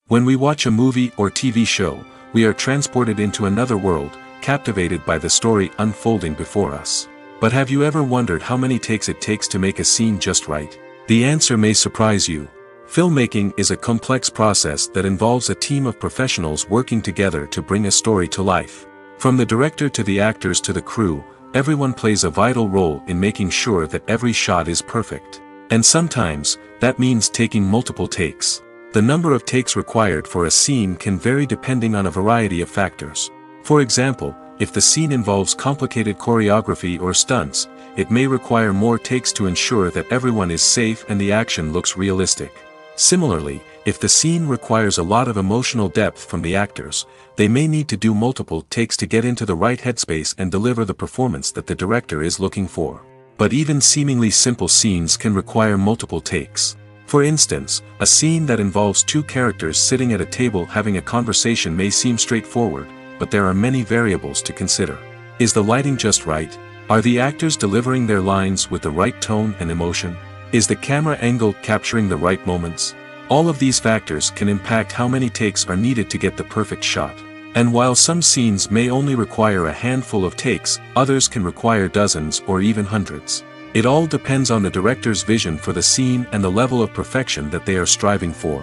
When we watch a movie or TV show, we are transported into another world, captivated by the story unfolding before us. But have you ever wondered how many takes it takes to make a scene just right? The answer may surprise you. Filmmaking is a complex process that involves a team of professionals working together to bring a story to life. From the director to the actors to the crew, everyone plays a vital role in making sure that every shot is perfect. And sometimes, that means taking multiple takes. The number of takes required for a scene can vary depending on a variety of factors. For example, if the scene involves complicated choreography or stunts, it may require more takes to ensure that everyone is safe and the action looks realistic. Similarly, if the scene requires a lot of emotional depth from the actors, they may need to do multiple takes to get into the right headspace and deliver the performance that the director is looking for. But even seemingly simple scenes can require multiple takes. For instance, a scene that involves two characters sitting at a table having a conversation may seem straightforward, but there are many variables to consider. Is the lighting just right? Are the actors delivering their lines with the right tone and emotion? Is the camera angle capturing the right moments? All of these factors can impact how many takes are needed to get the perfect shot. And while some scenes may only require a handful of takes, others can require dozens or even hundreds. It all depends on the director's vision for the scene and the level of perfection that they are striving for.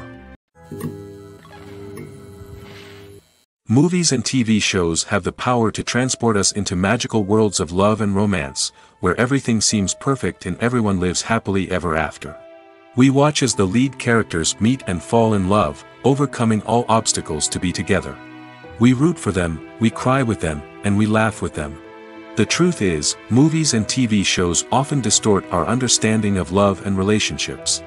Movies and TV shows have the power to transport us into magical worlds of love and romance, where everything seems perfect and everyone lives happily ever after. We watch as the lead characters meet and fall in love, overcoming all obstacles to be together. We root for them, we cry with them, and we laugh with them. The truth is, movies and TV shows often distort our understanding of love and relationships.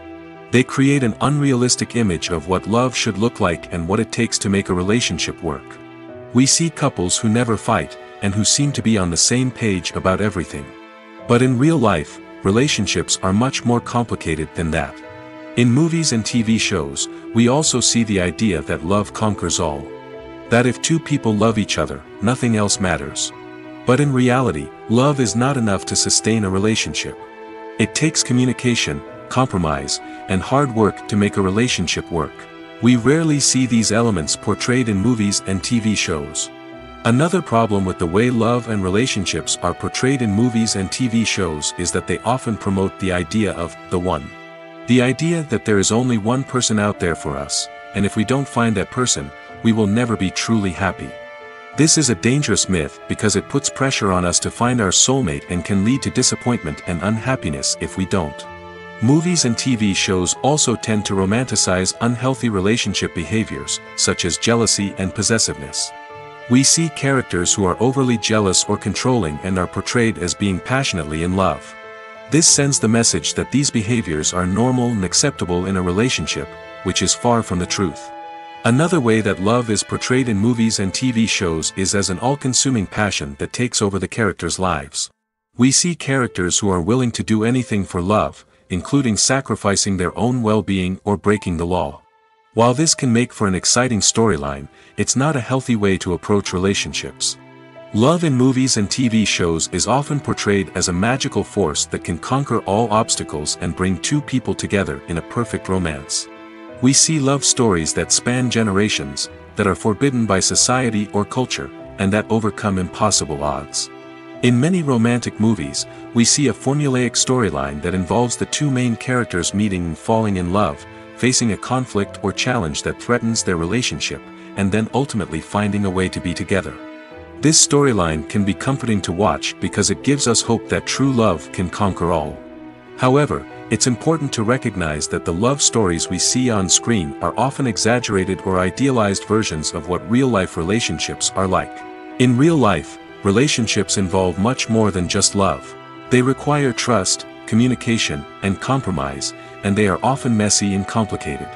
They create an unrealistic image of what love should look like and what it takes to make a relationship work. We see couples who never fight, and who seem to be on the same page about everything. But in real life, relationships are much more complicated than that. In movies and TV shows, we also see the idea that love conquers all. That if two people love each other, nothing else matters. But in reality, love is not enough to sustain a relationship. It takes communication, compromise, and hard work to make a relationship work. We rarely see these elements portrayed in movies and TV shows. Another problem with the way love and relationships are portrayed in movies and TV shows is that they often promote the idea of the one. The idea that there is only one person out there for us, and if we don't find that person, we will never be truly happy. This is a dangerous myth because it puts pressure on us to find our soulmate and can lead to disappointment and unhappiness if we don't. Movies and TV shows also tend to romanticize unhealthy relationship behaviors, such as jealousy and possessiveness. We see characters who are overly jealous or controlling and are portrayed as being passionately in love. This sends the message that these behaviors are normal and acceptable in a relationship, which is far from the truth. Another way that love is portrayed in movies and TV shows is as an all-consuming passion that takes over the characters' lives. We see characters who are willing to do anything for love, including sacrificing their own well-being or breaking the law. While this can make for an exciting storyline, it's not a healthy way to approach relationships. Love in movies and TV shows is often portrayed as a magical force that can conquer all obstacles and bring two people together in a perfect romance. We see love stories that span generations, that are forbidden by society or culture, and that overcome impossible odds. In many romantic movies, we see a formulaic storyline that involves the two main characters meeting and falling in love, facing a conflict or challenge that threatens their relationship, and then ultimately finding a way to be together. This storyline can be comforting to watch because it gives us hope that true love can conquer all. However, it's important to recognize that the love stories we see on screen are often exaggerated or idealized versions of what real-life relationships are like. In real life, relationships involve much more than just love. They require trust, communication, and compromise, and they are often messy and complicated.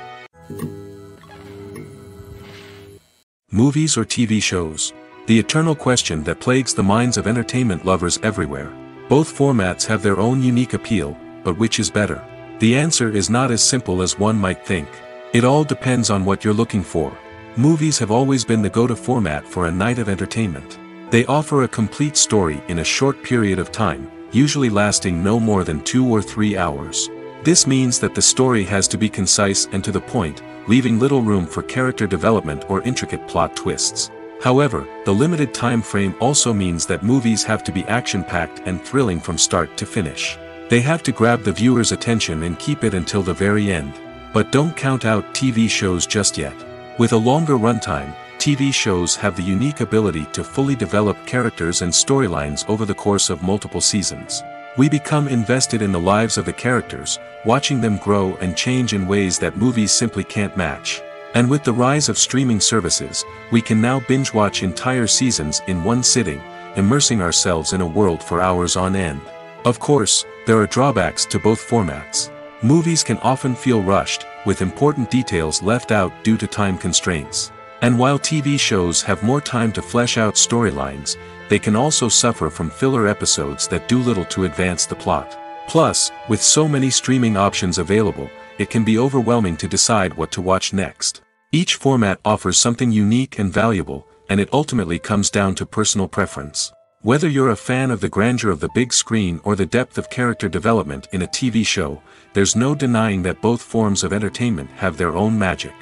Movies or TV shows? The eternal question that plagues the minds of entertainment lovers everywhere. Both formats have their own unique appeal, but which is better? The answer is not as simple as one might think. It all depends on what you're looking for. Movies have always been the go-to format for a night of entertainment. They offer a complete story in a short period of time, usually lasting no more than 2 or 3 hours. This means that the story has to be concise and to the point, leaving little room for character development or intricate plot twists. However, the limited time frame also means that movies have to be action-packed and thrilling from start to finish. They have to grab the viewer's attention and keep it until the very end. But don't count out TV shows just yet. With a longer runtime, TV shows have the unique ability to fully develop characters and storylines over the course of multiple seasons. We become invested in the lives of the characters, watching them grow and change in ways that movies simply can't match. And with the rise of streaming services, we can now binge-watch entire seasons in one sitting, immersing ourselves in a world for hours on end. Of course, there are drawbacks to both formats. Movies can often feel rushed, with important details left out due to time constraints. And while TV shows have more time to flesh out storylines, they can also suffer from filler episodes that do little to advance the plot. Plus, with so many streaming options available, it can be overwhelming to decide what to watch next. Each format offers something unique and valuable, and it ultimately comes down to personal preference. Whether you're a fan of the grandeur of the big screen or the depth of character development in a TV show, there's no denying that both forms of entertainment have their own magic.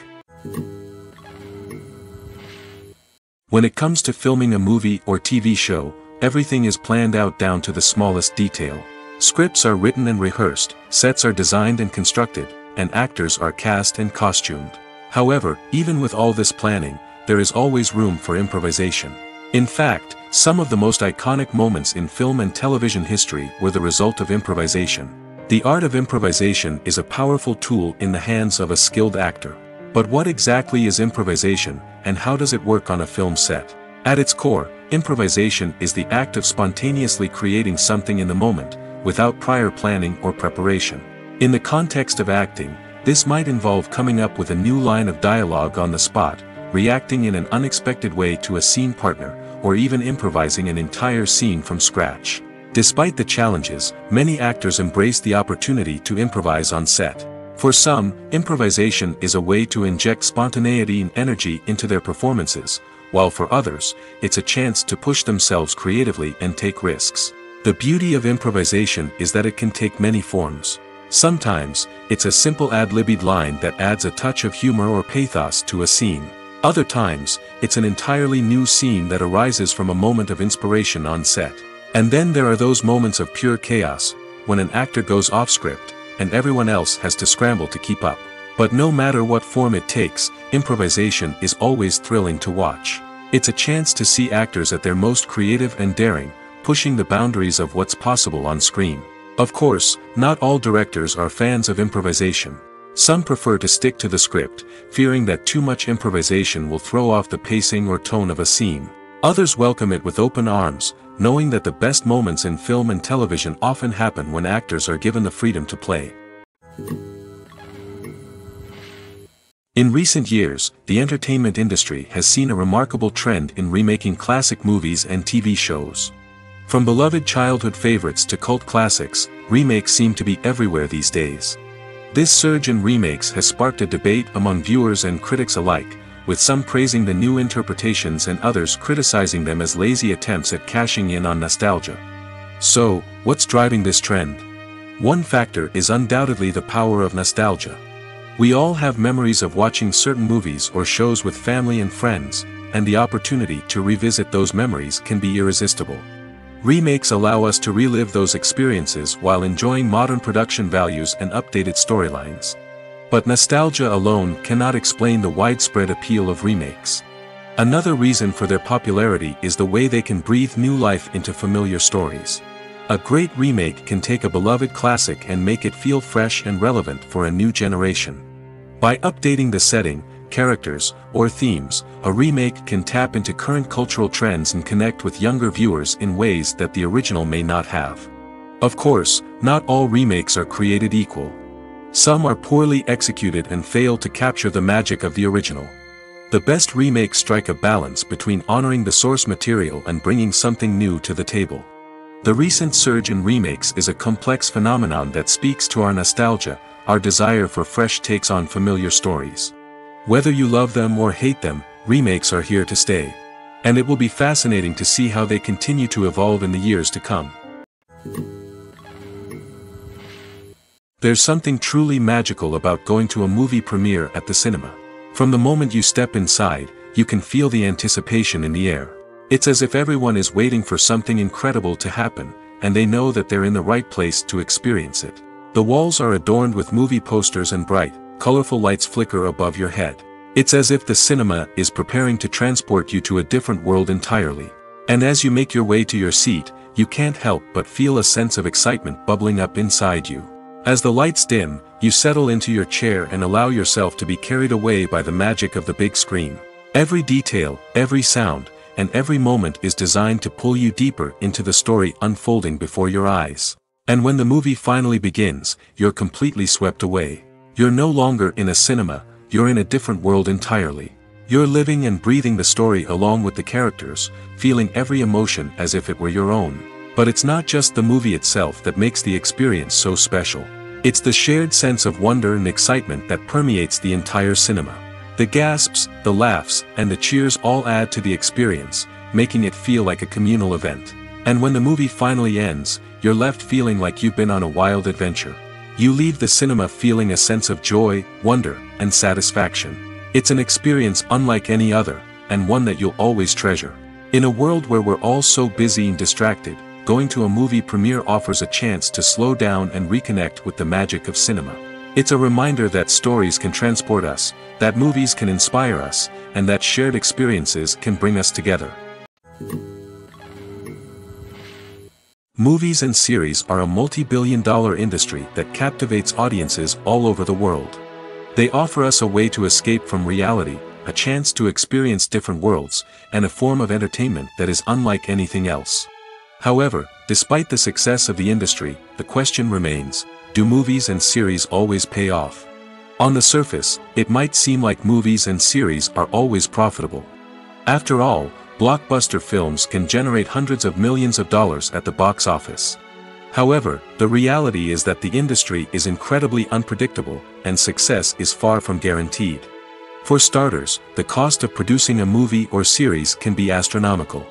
When it comes to filming a movie or TV show, everything is planned out down to the smallest detail. Scripts are written and rehearsed, sets are designed and constructed, and actors are cast and costumed. However, even with all this planning, there is always room for improvisation. In fact, some of the most iconic moments in film and television history were the result of improvisation. The art of improvisation is a powerful tool in the hands of a skilled actor. But what exactly is improvisation, and how does it work on a film set? At its core, improvisation is the act of spontaneously creating something in the moment, without prior planning or preparation. In the context of acting, this might involve coming up with a new line of dialogue on the spot, reacting in an unexpected way to a scene partner, or even improvising an entire scene from scratch. Despite the challenges, many actors embrace the opportunity to improvise on set. For some, improvisation is a way to inject spontaneity and energy into their performances, while for others, it's a chance to push themselves creatively and take risks. The beauty of improvisation is that it can take many forms. Sometimes, it's a simple ad-libbed line that adds a touch of humor or pathos to a scene. Other times, it's an entirely new scene that arises from a moment of inspiration on set. And then there are those moments of pure chaos, when an actor goes off script, and everyone else has to scramble to keep up. But no matter what form it takes, improvisation is always thrilling to watch. It's a chance to see actors at their most creative and daring, pushing the boundaries of what's possible on screen. Of course, not all directors are fans of improvisation. Some prefer to stick to the script, fearing that too much improvisation will throw off the pacing or tone of a scene. Others welcome it with open arms, knowing that the best moments in film and television often happen when actors are given the freedom to play. In recent years, the entertainment industry has seen a remarkable trend in remaking classic movies and TV shows. From beloved childhood favorites to cult classics, remakes seem to be everywhere these days. This surge in remakes has sparked a debate among viewers and critics alike, with some praising the new interpretations and others criticizing them as lazy attempts at cashing in on nostalgia. So, what's driving this trend? One factor is undoubtedly the power of nostalgia. We all have memories of watching certain movies or shows with family and friends, and the opportunity to revisit those memories can be irresistible. Remakes allow us to relive those experiences while enjoying modern production values and updated storylines. But nostalgia alone cannot explain the widespread appeal of remakes. Another reason for their popularity is the way they can breathe new life into familiar stories. A great remake can take a beloved classic and make it feel fresh and relevant for a new generation. By updating the setting, characters, or themes, a remake can tap into current cultural trends and connect with younger viewers in ways that the original may not have. Of course, not all remakes are created equal. Some are poorly executed and fail to capture the magic of the original. The best remakes strike a balance between honoring the source material and bringing something new to the table. The recent surge in remakes is a complex phenomenon that speaks to our nostalgia, our desire for fresh takes on familiar stories. Whether you love them or hate them, remakes are here to stay. And it will be fascinating to see how they continue to evolve in the years to come. There's something truly magical about going to a movie premiere at the cinema. From the moment you step inside, you can feel the anticipation in the air. It's as if everyone is waiting for something incredible to happen, and they know that they're in the right place to experience it. The walls are adorned with movie posters and bright, colorful lights flicker above your head. It's as if the cinema is preparing to transport you to a different world entirely. And as you make your way to your seat, you can't help but feel a sense of excitement bubbling up inside you. As the lights dim, you settle into your chair and allow yourself to be carried away by the magic of the big screen. Every detail, every sound, and every moment is designed to pull you deeper into the story unfolding before your eyes. And when the movie finally begins, you're completely swept away. You're no longer in a cinema, you're in a different world entirely. You're living and breathing the story along with the characters, feeling every emotion as if it were your own. But it's not just the movie itself that makes the experience so special. It's the shared sense of wonder and excitement that permeates the entire cinema. The gasps, the laughs, and the cheers all add to the experience, making it feel like a communal event. And when the movie finally ends, you're left feeling like you've been on a wild adventure. You leave the cinema feeling a sense of joy, wonder, and satisfaction. It's an experience unlike any other, and one that you'll always treasure. In a world where we're all so busy and distracted, going to a movie premiere offers a chance to slow down and reconnect with the magic of cinema. It's a reminder that stories can transport us, that movies can inspire us, and that shared experiences can bring us together. Movies and series are a multi-billion-dollar industry that captivates audiences all over the world. They offer us a way to escape from reality, a chance to experience different worlds, and a form of entertainment that is unlike anything else. However, despite the success of the industry, the question remains, do movies and series always pay off? On the surface, it might seem like movies and series are always profitable. After all, blockbuster films can generate hundreds of millions of dollars at the box office. However, the reality is that the industry is incredibly unpredictable, and success is far from guaranteed. For starters, the cost of producing a movie or series can be astronomical.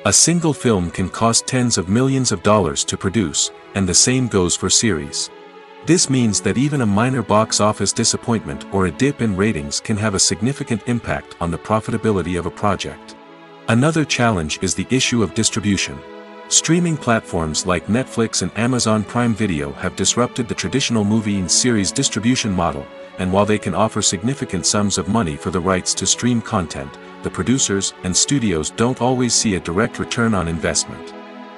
A single film can cost tens of millions of dollars to produce, and the same goes for series. This means that even a minor box office disappointment or a dip in ratings can have a significant impact on the profitability of a project. Another challenge is the issue of distribution. Streaming platforms like Netflix and Amazon Prime Video have disrupted the traditional movie and series distribution model, and while they can offer significant sums of money for the rights to stream content, the producers and studios don't always see a direct return on investment.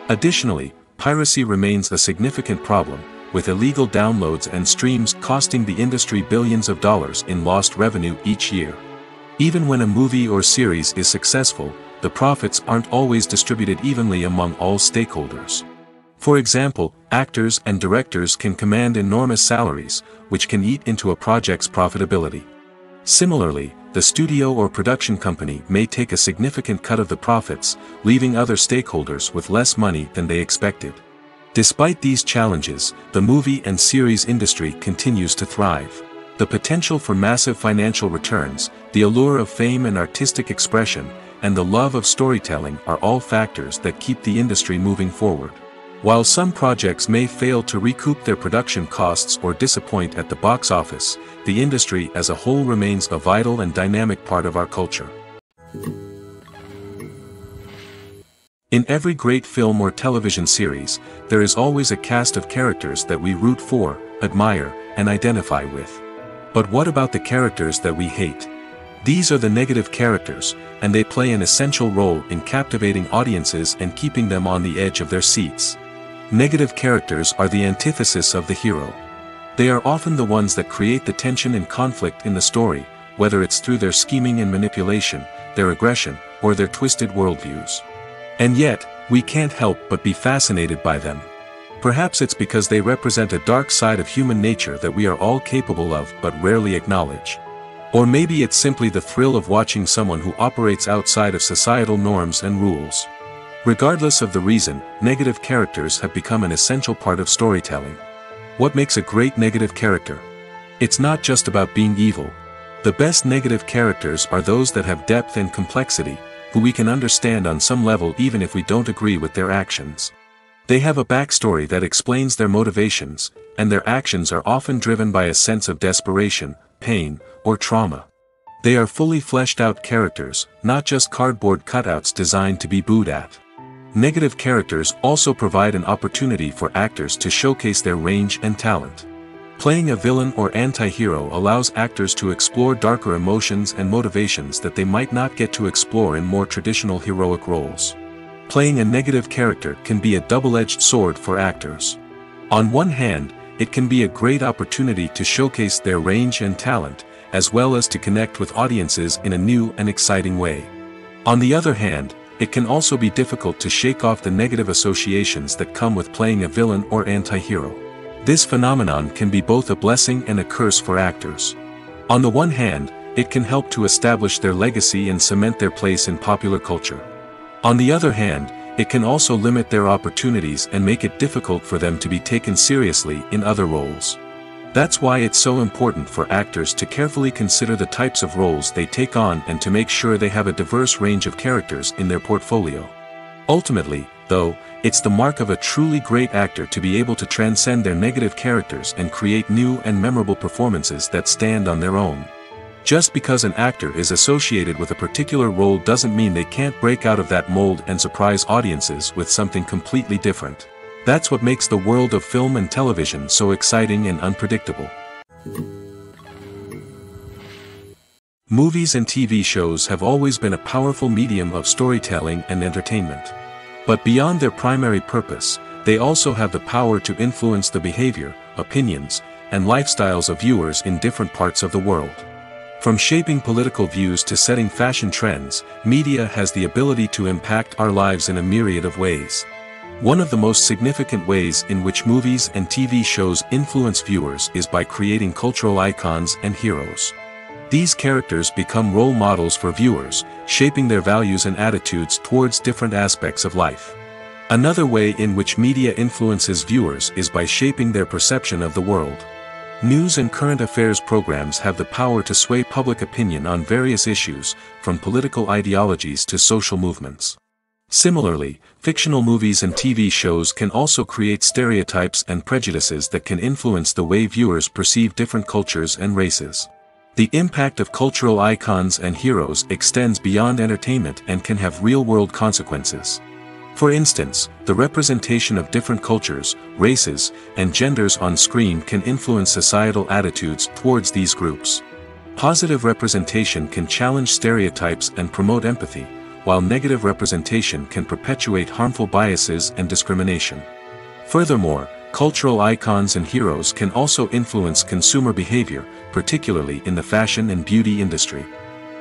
Additionally, piracy remains a significant problem, with illegal downloads and streams costing the industry billions of dollars in lost revenue each year. Even when a movie or series is successful, the profits aren't always distributed evenly among all stakeholders. For example, actors and directors can command enormous salaries, which can eat into a project's profitability. Similarly, the studio or production company may take a significant cut of the profits, leaving other stakeholders with less money than they expected. Despite these challenges, the movie and series industry continues to thrive. The potential for massive financial returns, the allure of fame and artistic expression, and the love of storytelling are all factors that keep the industry moving forward. While some projects may fail to recoup their production costs or disappoint at the box office, the industry as a whole remains a vital and dynamic part of our culture. In every great film or television series, there is always a cast of characters that we root for, admire, and identify with. But what about the characters that we hate? These are the negative characters, and they play an essential role in captivating audiences and keeping them on the edge of their seats. Negative characters are the antithesis of the hero. They are often the ones that create the tension and conflict in the story, whether it's through their scheming and manipulation, their aggression, or their twisted worldviews. And yet, we can't help but be fascinated by them. Perhaps it's because they represent a dark side of human nature that we are all capable of but rarely acknowledge. Or maybe it's simply the thrill of watching someone who operates outside of societal norms and rules. Regardless of the reason, negative characters have become an essential part of storytelling. What makes a great negative character? It's not just about being evil. The best negative characters are those that have depth and complexity, who we can understand on some level even if we don't agree with their actions. They have a backstory that explains their motivations, and their actions are often driven by a sense of desperation, pain, or trauma. They are fully fleshed out characters, not just cardboard cutouts designed to be booed at. Negative characters also provide an opportunity for actors to showcase their range and talent. Playing a villain or anti-hero allows actors to explore darker emotions and motivations that they might not get to explore in more traditional heroic roles. Playing a negative character can be a double-edged sword for actors. On one hand, it can be a great opportunity to showcase their range and talent, as well as to connect with audiences in a new and exciting way. On the other hand, it can also be difficult to shake off the negative associations that come with playing a villain or anti-hero. This phenomenon can be both a blessing and a curse for actors. On the one hand, it can help to establish their legacy and cement their place in popular culture. On the other hand, it can also limit their opportunities and make it difficult for them to be taken seriously in other roles. That's why it's so important for actors to carefully consider the types of roles they take on and to make sure they have a diverse range of characters in their portfolio. Ultimately, though, it's the mark of a truly great actor to be able to transcend their negative characters and create new and memorable performances that stand on their own. Just because an actor is associated with a particular role doesn't mean they can't break out of that mold and surprise audiences with something completely different. That's what makes the world of film and television so exciting and unpredictable. Movies and TV shows have always been a powerful medium of storytelling and entertainment. But beyond their primary purpose, they also have the power to influence the behavior, opinions, and lifestyles of viewers in different parts of the world. From shaping political views to setting fashion trends, media has the ability to impact our lives in a myriad of ways. One of the most significant ways in which movies and TV shows influence viewers is by creating cultural icons and heroes. These characters become role models for viewers, shaping their values and attitudes towards different aspects of life. Another way in which media influences viewers is by shaping their perception of the world. News and current affairs programs have the power to sway public opinion on various issues, from political ideologies to social movements. Similarly, fictional movies and TV shows can also create stereotypes and prejudices that can influence the way viewers perceive different cultures and races. The impact of cultural icons and heroes extends beyond entertainment and can have real-world consequences. For instance, the representation of different cultures, races, and genders on screen can influence societal attitudes towards these groups. Positive representation can challenge stereotypes and promote empathy, while negative representation can perpetuate harmful biases and discrimination. Furthermore, cultural icons and heroes can also influence consumer behavior, particularly in the fashion and beauty industry.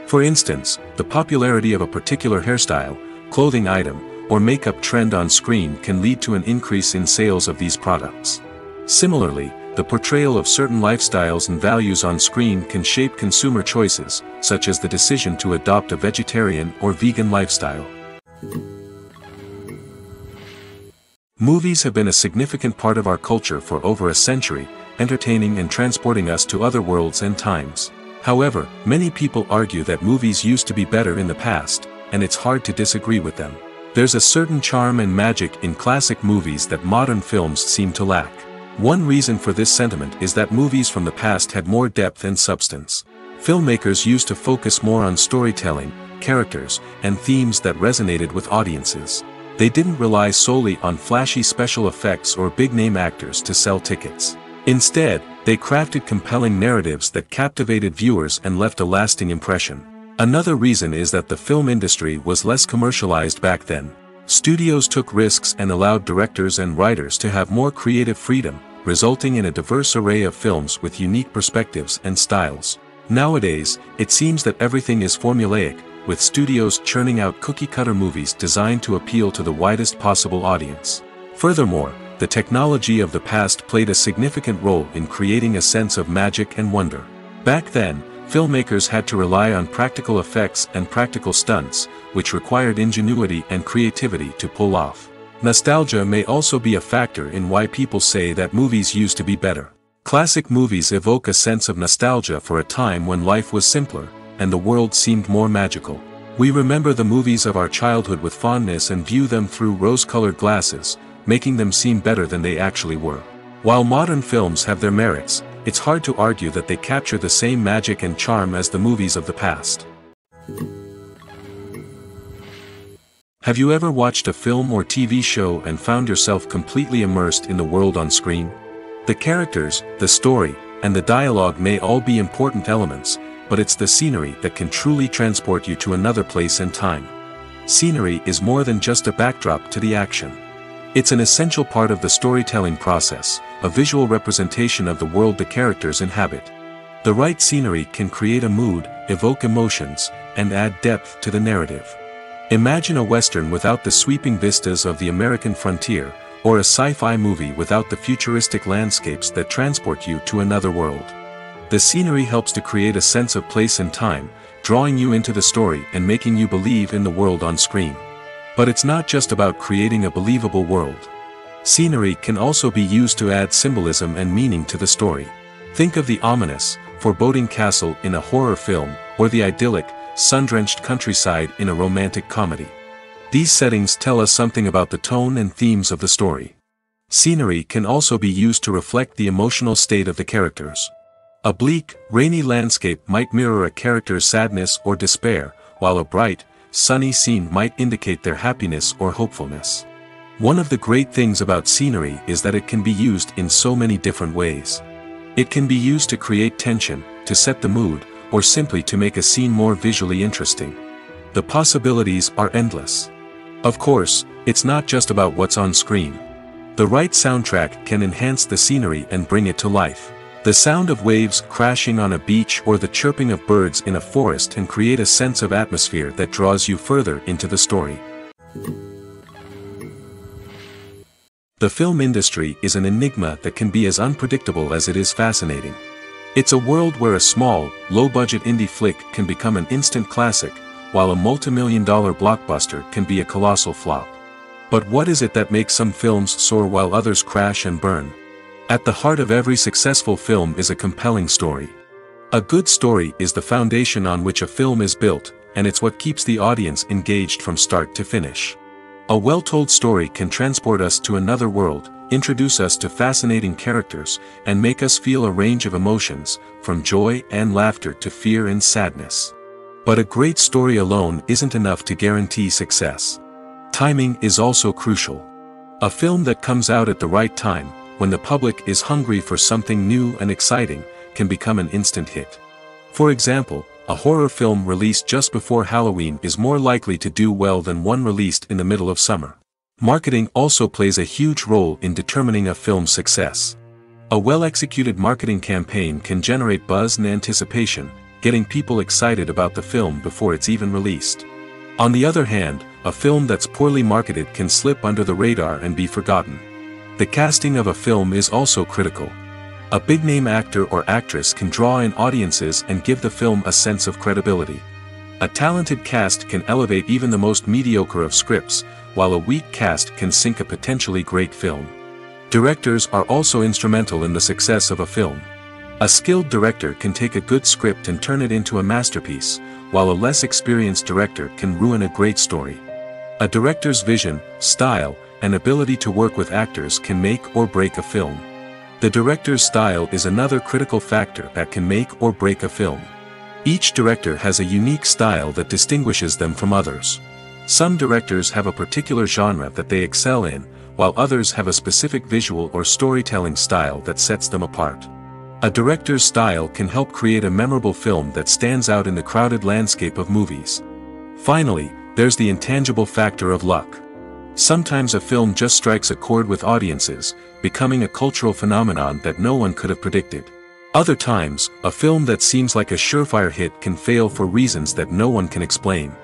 For instance, the popularity of a particular hairstyle, clothing item, or makeup trend on screen can lead to an increase in sales of these products. Similarly, the portrayal of certain lifestyles and values on screen can shape consumer choices, such as the decision to adopt a vegetarian or vegan lifestyle. Movies have been a significant part of our culture for over a century, entertaining and transporting us to other worlds and times. However, many people argue that movies used to be better in the past, and it's hard to disagree with them. There's a certain charm and magic in classic movies that modern films seem to lack. One reason for this sentiment is that movies from the past had more depth and substance. Filmmakers used to focus more on storytelling, characters, and themes that resonated with audiences. They didn't rely solely on flashy special effects or big-name actors to sell tickets. Instead, they crafted compelling narratives that captivated viewers and left a lasting impression. Another reason is that the film industry was less commercialized back then. Studios took risks and allowed directors and writers to have more creative freedom, resulting in a diverse array of films with unique perspectives and styles. Nowadays, it seems that everything is formulaic, with studios churning out cookie-cutter movies designed to appeal to the widest possible audience. Furthermore, the technology of the past played a significant role in creating a sense of magic and wonder. Back then, filmmakers had to rely on practical effects and practical stunts, which required ingenuity and creativity to pull off. Nostalgia may also be a factor in why people say that movies used to be better. Classic movies evoke a sense of nostalgia for a time when life was simpler, and the world seemed more magical. We remember the movies of our childhood with fondness and view them through rose-colored glasses, making them seem better than they actually were. While modern films have their merits, it's hard to argue that they capture the same magic and charm as the movies of the past. Have you ever watched a film or TV show and found yourself completely immersed in the world on screen? The characters, the story, and the dialogue may all be important elements, but it's the scenery that can truly transport you to another place and time. Scenery is more than just a backdrop to the action. It's an essential part of the storytelling process, a visual representation of the world the characters inhabit. The right scenery can create a mood, evoke emotions, and add depth to the narrative. Imagine a Western without the sweeping vistas of the American frontier, or a sci-fi movie without the futuristic landscapes that transport you to another world. The scenery helps to create a sense of place and time, drawing you into the story and making you believe in the world on screen. But it's not just about creating a believable world. Scenery can also be used to add symbolism and meaning to the story. Think of the ominous, foreboding castle in a horror film, or the idyllic, sun-drenched countryside in a romantic comedy. These settings tell us something about the tone and themes of the story. Scenery can also be used to reflect the emotional state of the characters. A bleak, rainy landscape might mirror a character's sadness or despair, while a bright, sunny scene might indicate their happiness or hopefulness. One of the great things about scenery is that it can be used in so many different ways. It can be used to create tension, to set the mood, or simply to make a scene more visually interesting. The possibilities are endless. Of course, it's not just about what's on screen. The right soundtrack can enhance the scenery and bring it to life. The sound of waves crashing on a beach or the chirping of birds in a forest can create a sense of atmosphere that draws you further into the story. The film industry is an enigma that can be as unpredictable as it is fascinating. It's a world where a small, low-budget indie flick can become an instant classic, while a multi-million-dollar blockbuster can be a colossal flop. But what is it that makes some films soar while others crash and burn? At the heart of every successful film is a compelling story. A good story is the foundation on which a film is built, and it's what keeps the audience engaged from start to finish. A well-told story can transport us to another world, introduce us to fascinating characters, and make us feel a range of emotions, from joy and laughter to fear and sadness. But a great story alone isn't enough to guarantee success. Timing is also crucial. A film that comes out at the right time, when the public is hungry for something new and exciting, can become an instant hit. For example, a horror film released just before Halloween is more likely to do well than one released in the middle of summer. Marketing also plays a huge role in determining a film's success. A well-executed marketing campaign can generate buzz and anticipation, getting people excited about the film before it's even released. On the other hand, a film that's poorly marketed can slip under the radar and be forgotten. The casting of a film is also critical. A big-name actor or actress can draw in audiences and give the film a sense of credibility. A talented cast can elevate even the most mediocre of scripts, while a weak cast can sink a potentially great film. Directors are also instrumental in the success of a film. A skilled director can take a good script and turn it into a masterpiece, while a less experienced director can ruin a great story. A director's vision, style, and ability to work with actors can make or break a film. The director's style is another critical factor that can make or break a film. Each director has a unique style that distinguishes them from others. Some directors have a particular genre that they excel in, while others have a specific visual or storytelling style that sets them apart. A director's style can help create a memorable film that stands out in the crowded landscape of movies. Finally, there's the intangible factor of luck. Sometimes a film just strikes a chord with audiences, becoming a cultural phenomenon that no one could have predicted. Other times, a film that seems like a surefire hit can fail for reasons that no one can explain.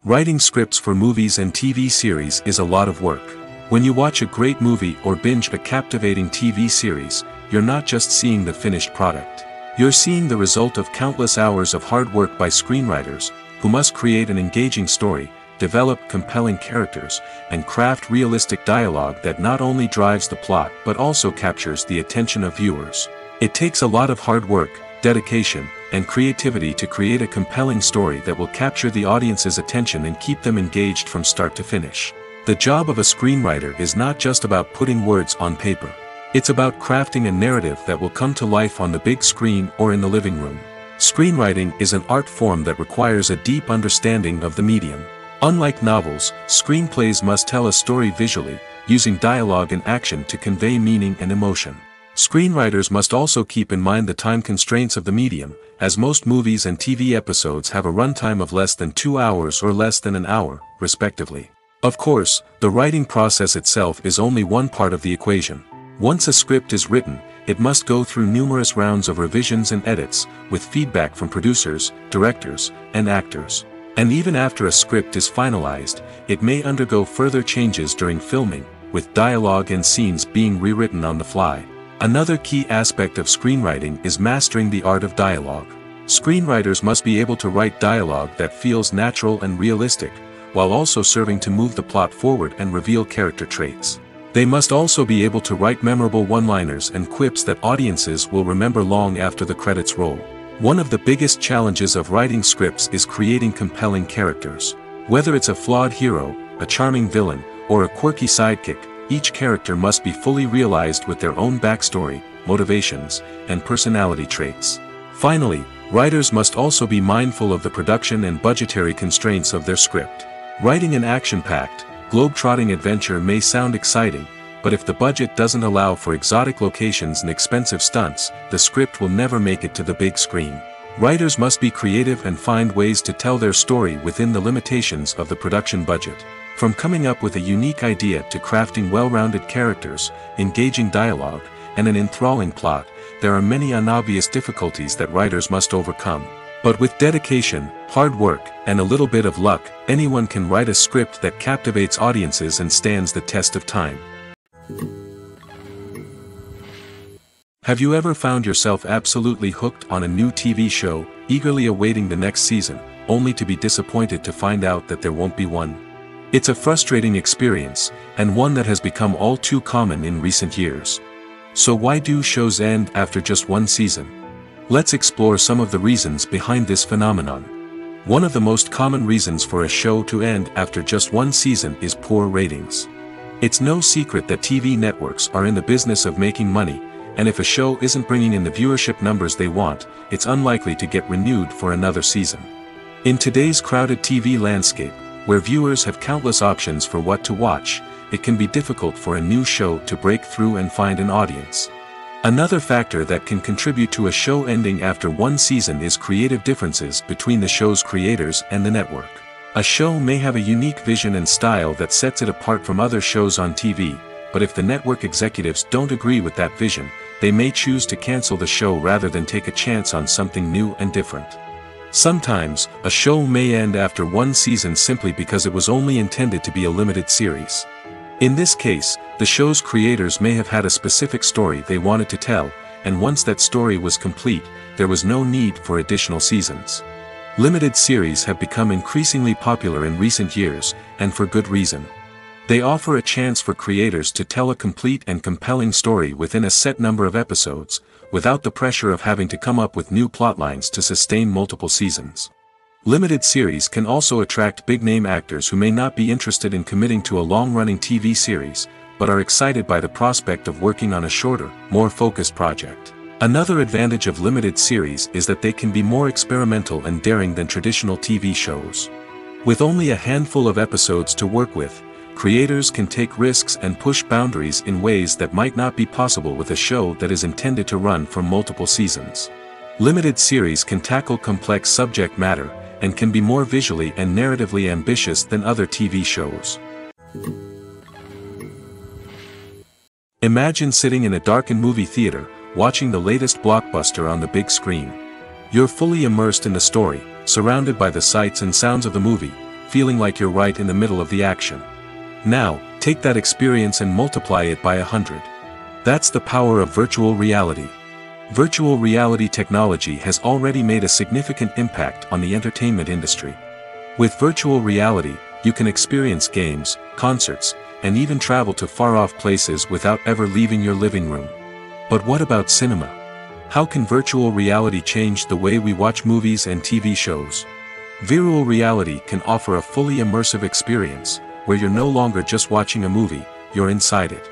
Writing scripts for movies and TV series is a lot of work. When you watch a great movie or binge a captivating TV series, you're not just seeing the finished product. You're seeing the result of countless hours of hard work by screenwriters, who must create an engaging story, develop compelling characters, and craft realistic dialogue that not only drives the plot but also captures the attention of viewers. It takes a lot of hard work, dedication, and creativity to create a compelling story that will capture the audience's attention and keep them engaged from start to finish. The job of a screenwriter is not just about putting words on paper. It's about crafting a narrative that will come to life on the big screen or in the living room. Screenwriting is an art form that requires a deep understanding of the medium. Unlike novels, screenplays must tell a story visually, using dialogue and action to convey meaning and emotion. Screenwriters must also keep in mind the time constraints of the medium, as most movies and TV episodes have a runtime of less than 2 hours or less than an hour, respectively. Of course, the writing process itself is only one part of the equation. Once a script is written, it must go through numerous rounds of revisions and edits, with feedback from producers, directors, and actors. And even after a script is finalized, it may undergo further changes during filming, with dialogue and scenes being rewritten on the fly. Another key aspect of screenwriting is mastering the art of dialogue. Screenwriters must be able to write dialogue that feels natural and realistic, while also serving to move the plot forward and reveal character traits. They must also be able to write memorable one-liners and quips that audiences will remember long after the credits roll. One of the biggest challenges of writing scripts is creating compelling characters. Whether it's a flawed hero, a charming villain, or a quirky sidekick, each character must be fully realized with their own backstory, motivations, and personality traits. Finally, writers must also be mindful of the production and budgetary constraints of their script. Writing an action-packed, globe-trotting adventure may sound exciting, but if the budget doesn't allow for exotic locations and expensive stunts, the script will never make it to the big screen. Writers must be creative and find ways to tell their story within the limitations of the production budget. From coming up with a unique idea to crafting well-rounded characters, engaging dialogue, and an enthralling plot, there are many unobvious difficulties that writers must overcome. But with dedication, hard work, and a little bit of luck, anyone can write a script that captivates audiences and stands the test of time. Have you ever found yourself absolutely hooked on a new TV show, eagerly awaiting the next season, only to be disappointed to find out that there won't be one? It's a frustrating experience, and one that has become all too common in recent years. So why do shows end after just one season? Let's explore some of the reasons behind this phenomenon. One of the most common reasons for a show to end after just one season is poor ratings. It's no secret that TV networks are in the business of making money, and if a show isn't bringing in the viewership numbers they want, it's unlikely to get renewed for another season. In today's crowded TV landscape, where viewers have countless options for what to watch, it can be difficult for a new show to break through and find an audience. Another factor that can contribute to a show ending after one season is creative differences between the show's creators and the network. A show may have a unique vision and style that sets it apart from other shows on TV, but if the network executives don't agree with that vision, they may choose to cancel the show rather than take a chance on something new and different. Sometimes, a show may end after one season simply because it was only intended to be a limited series. In this case, the show's creators may have had a specific story they wanted to tell, and once that story was complete, there was no need for additional seasons. Limited series have become increasingly popular in recent years, and for good reason. They offer a chance for creators to tell a complete and compelling story within a set number of episodes, without the pressure of having to come up with new plotlines to sustain multiple seasons. Limited series can also attract big-name actors who may not be interested in committing to a long-running TV series, but are excited by the prospect of working on a shorter, more focused project. Another advantage of limited series is that they can be more experimental and daring than traditional TV shows. With only a handful of episodes to work with, creators can take risks and push boundaries in ways that might not be possible with a show that is intended to run for multiple seasons. Limited series can tackle complex subject matter, and can be more visually and narratively ambitious than other TV shows. Imagine sitting in a darkened movie theater, watching the latest blockbuster on the big screen. You're fully immersed in the story, surrounded by the sights and sounds of the movie, feeling like you're right in the middle of the action. Now, take that experience and multiply it by 100. That's the power of virtual reality. Virtual reality technology has already made a significant impact on the entertainment industry. With virtual reality, you can experience games, concerts, and even travel to far-off places without ever leaving your living room. But what about cinema? How can virtual reality change the way we watch movies and TV shows? Virtual reality can offer a fully immersive experience, where you're no longer just watching a movie, you're inside it.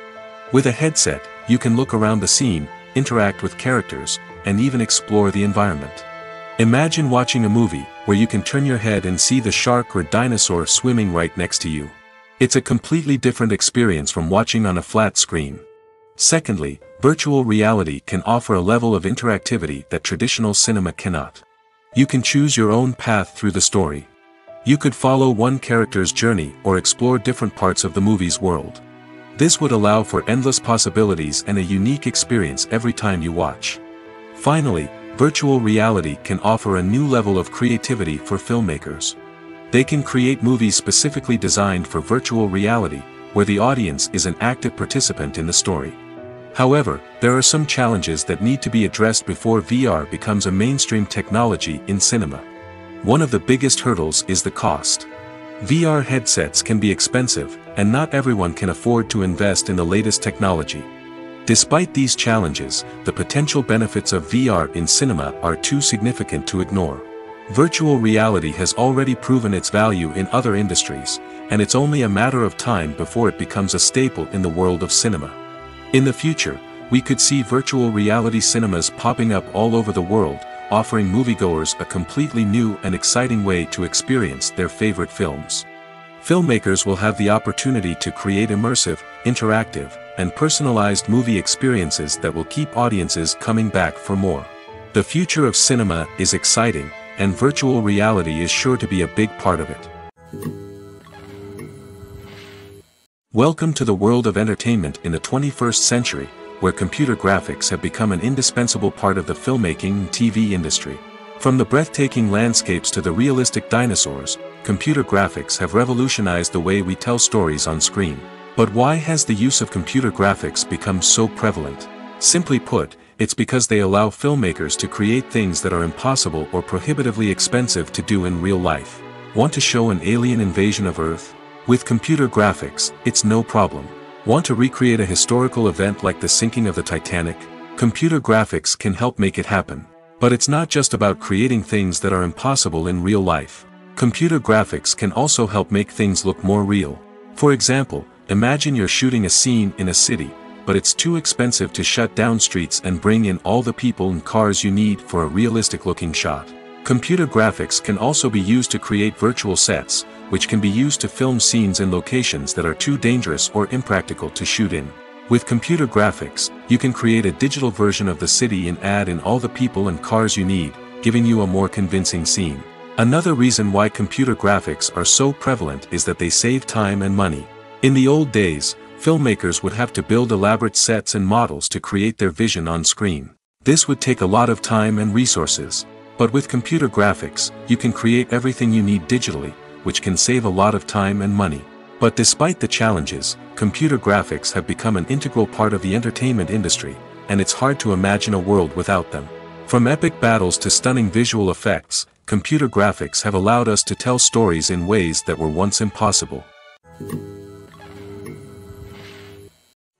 With a headset, you can look around the scene, interact with characters, and even explore the environment. Imagine watching a movie, where you can turn your head and see the shark or dinosaur swimming right next to you. It's a completely different experience from watching on a flat screen. Secondly, virtual reality can offer a level of interactivity that traditional cinema cannot. You can choose your own path through the story. You could follow one character's journey or explore different parts of the movie's world. This would allow for endless possibilities and a unique experience every time you watch. Finally, virtual reality can offer a new level of creativity for filmmakers. They can create movies specifically designed for virtual reality, where the audience is an active participant in the story. However, there are some challenges that need to be addressed before VR becomes a mainstream technology in cinema. One of the biggest hurdles is the cost. VR headsets can be expensive, and not everyone can afford to invest in the latest technology. Despite these challenges, the potential benefits of VR in cinema are too significant to ignore. Virtual reality has already proven its value in other industries, and it's only a matter of time before it becomes a staple in the world of cinema. In the future, we could see virtual reality cinemas popping up all over the world, offering moviegoers a completely new and exciting way to experience their favorite films. Filmmakers will have the opportunity to create immersive, interactive, and personalized movie experiences that will keep audiences coming back for more. The future of cinema is exciting, and virtual reality is sure to be a big part of it. Welcome to the world of entertainment in the 21st century, where computer graphics have become an indispensable part of the filmmaking and TV industry. From the breathtaking landscapes to the realistic dinosaurs, computer graphics have revolutionized the way we tell stories on screen. But why has the use of computer graphics become so prevalent? Simply put, it's because they allow filmmakers to create things that are impossible or prohibitively expensive to do in real life. Want to show an alien invasion of Earth? With computer graphics, it's no problem. Want to recreate a historical event like the sinking of the Titanic? Computer graphics can help make it happen. But it's not just about creating things that are impossible in real life. Computer graphics can also help make things look more real. For example, imagine you're shooting a scene in a city, but it's too expensive to shut down streets and bring in all the people and cars you need for a realistic-looking shot. Computer graphics can also be used to create virtual sets, which can be used to film scenes in locations that are too dangerous or impractical to shoot in. With computer graphics, you can create a digital version of the city and add in all the people and cars you need, giving you a more convincing scene. Another reason why computer graphics are so prevalent is that they save time and money. In the old days, filmmakers would have to build elaborate sets and models to create their vision on screen. This would take a lot of time and resources. But with computer graphics, you can create everything you need digitally, which can save a lot of time and money. But despite the challenges, computer graphics have become an integral part of the entertainment industry, and it's hard to imagine a world without them. From epic battles to stunning visual effects, computer graphics have allowed us to tell stories in ways that were once impossible.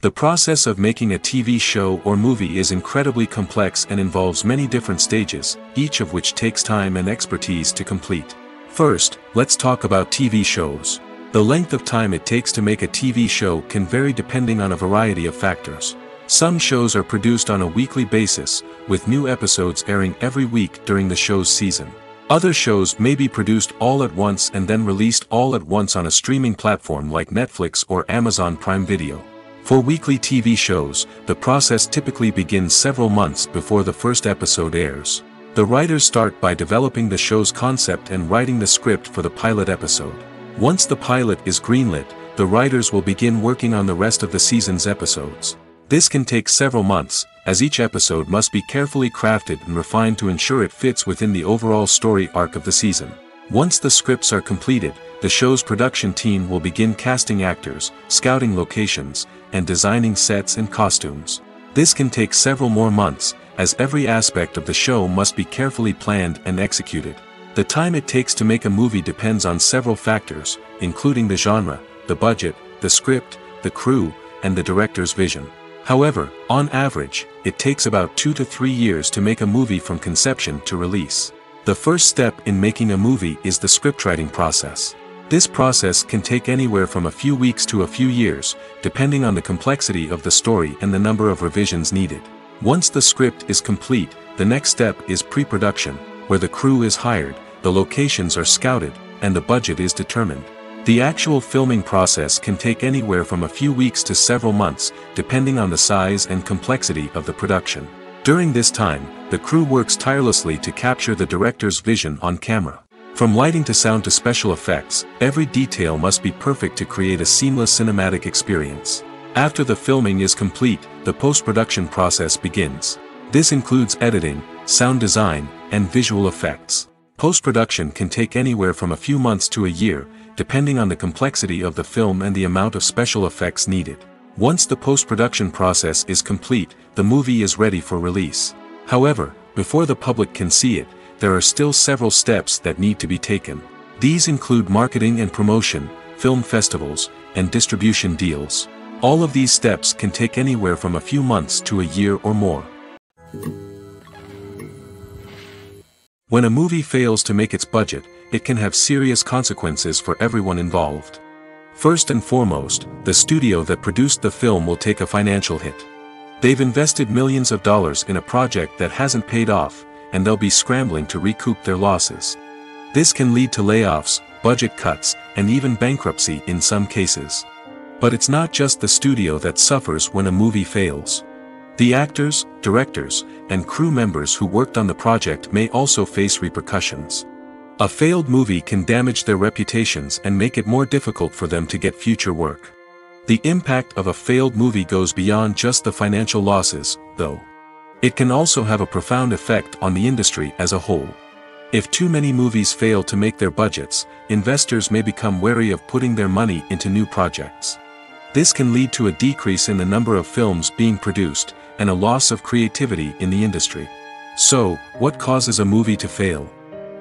The process of making a TV show or movie is incredibly complex and involves many different stages, each of which takes time and expertise to complete. First, let's talk about TV shows. The length of time it takes to make a TV show can vary depending on a variety of factors. Some shows are produced on a weekly basis, with new episodes airing every week during the show's season. Other shows may be produced all at once and then released all at once on a streaming platform like Netflix or Amazon Prime Video. For weekly TV shows, the process typically begins several months before the first episode airs. The writers start by developing the show's concept and writing the script for the pilot episode. Once the pilot is greenlit, the writers will begin working on the rest of the season's episodes. This can take several months, as each episode must be carefully crafted and refined to ensure it fits within the overall story arc of the season. Once the scripts are completed, the show's production team will begin casting actors, scouting locations, and designing sets and costumes. This can take several more months, as every aspect of the show must be carefully planned and executed. The time it takes to make a movie depends on several factors, including the genre, the budget, the script, the crew, and the director's vision. However, on average, it takes about 2 to 3 years to make a movie from conception to release. The first step in making a movie is the scriptwriting process. This process can take anywhere from a few weeks to a few years, depending on the complexity of the story and the number of revisions needed. Once the script is complete, the next step is pre-production, where the crew is hired, the locations are scouted, and the budget is determined. The actual filming process can take anywhere from a few weeks to several months, depending on the size and complexity of the production. During this time, the crew works tirelessly to capture the director's vision on camera. From lighting to sound to special effects, every detail must be perfect to create a seamless cinematic experience. After the filming is complete, the post-production process begins. This includes editing, sound design, and visual effects. Post-production can take anywhere from a few months to a year, depending on the complexity of the film and the amount of special effects needed. Once the post-production process is complete, the movie is ready for release. However, before the public can see it, there are still several steps that need to be taken. These include marketing and promotion, film festivals, and distribution deals. All of these steps can take anywhere from a few months to a year or more. When a movie fails to make its budget, it can have serious consequences for everyone involved. First and foremost, the studio that produced the film will take a financial hit. They've invested millions of dollars in a project that hasn't paid off, and they'll be scrambling to recoup their losses. This can lead to layoffs, budget cuts, and even bankruptcy in some cases. But it's not just the studio that suffers when a movie fails. The actors, directors, and crew members who worked on the project may also face repercussions. A failed movie can damage their reputations and make it more difficult for them to get future work. The impact of a failed movie goes beyond just the financial losses, though. It can also have a profound effect on the industry as a whole. If too many movies fail to make their budgets, investors may become wary of putting their money into new projects. This can lead to a decrease in the number of films being produced, and a loss of creativity in the industry. So, what causes a movie to fail?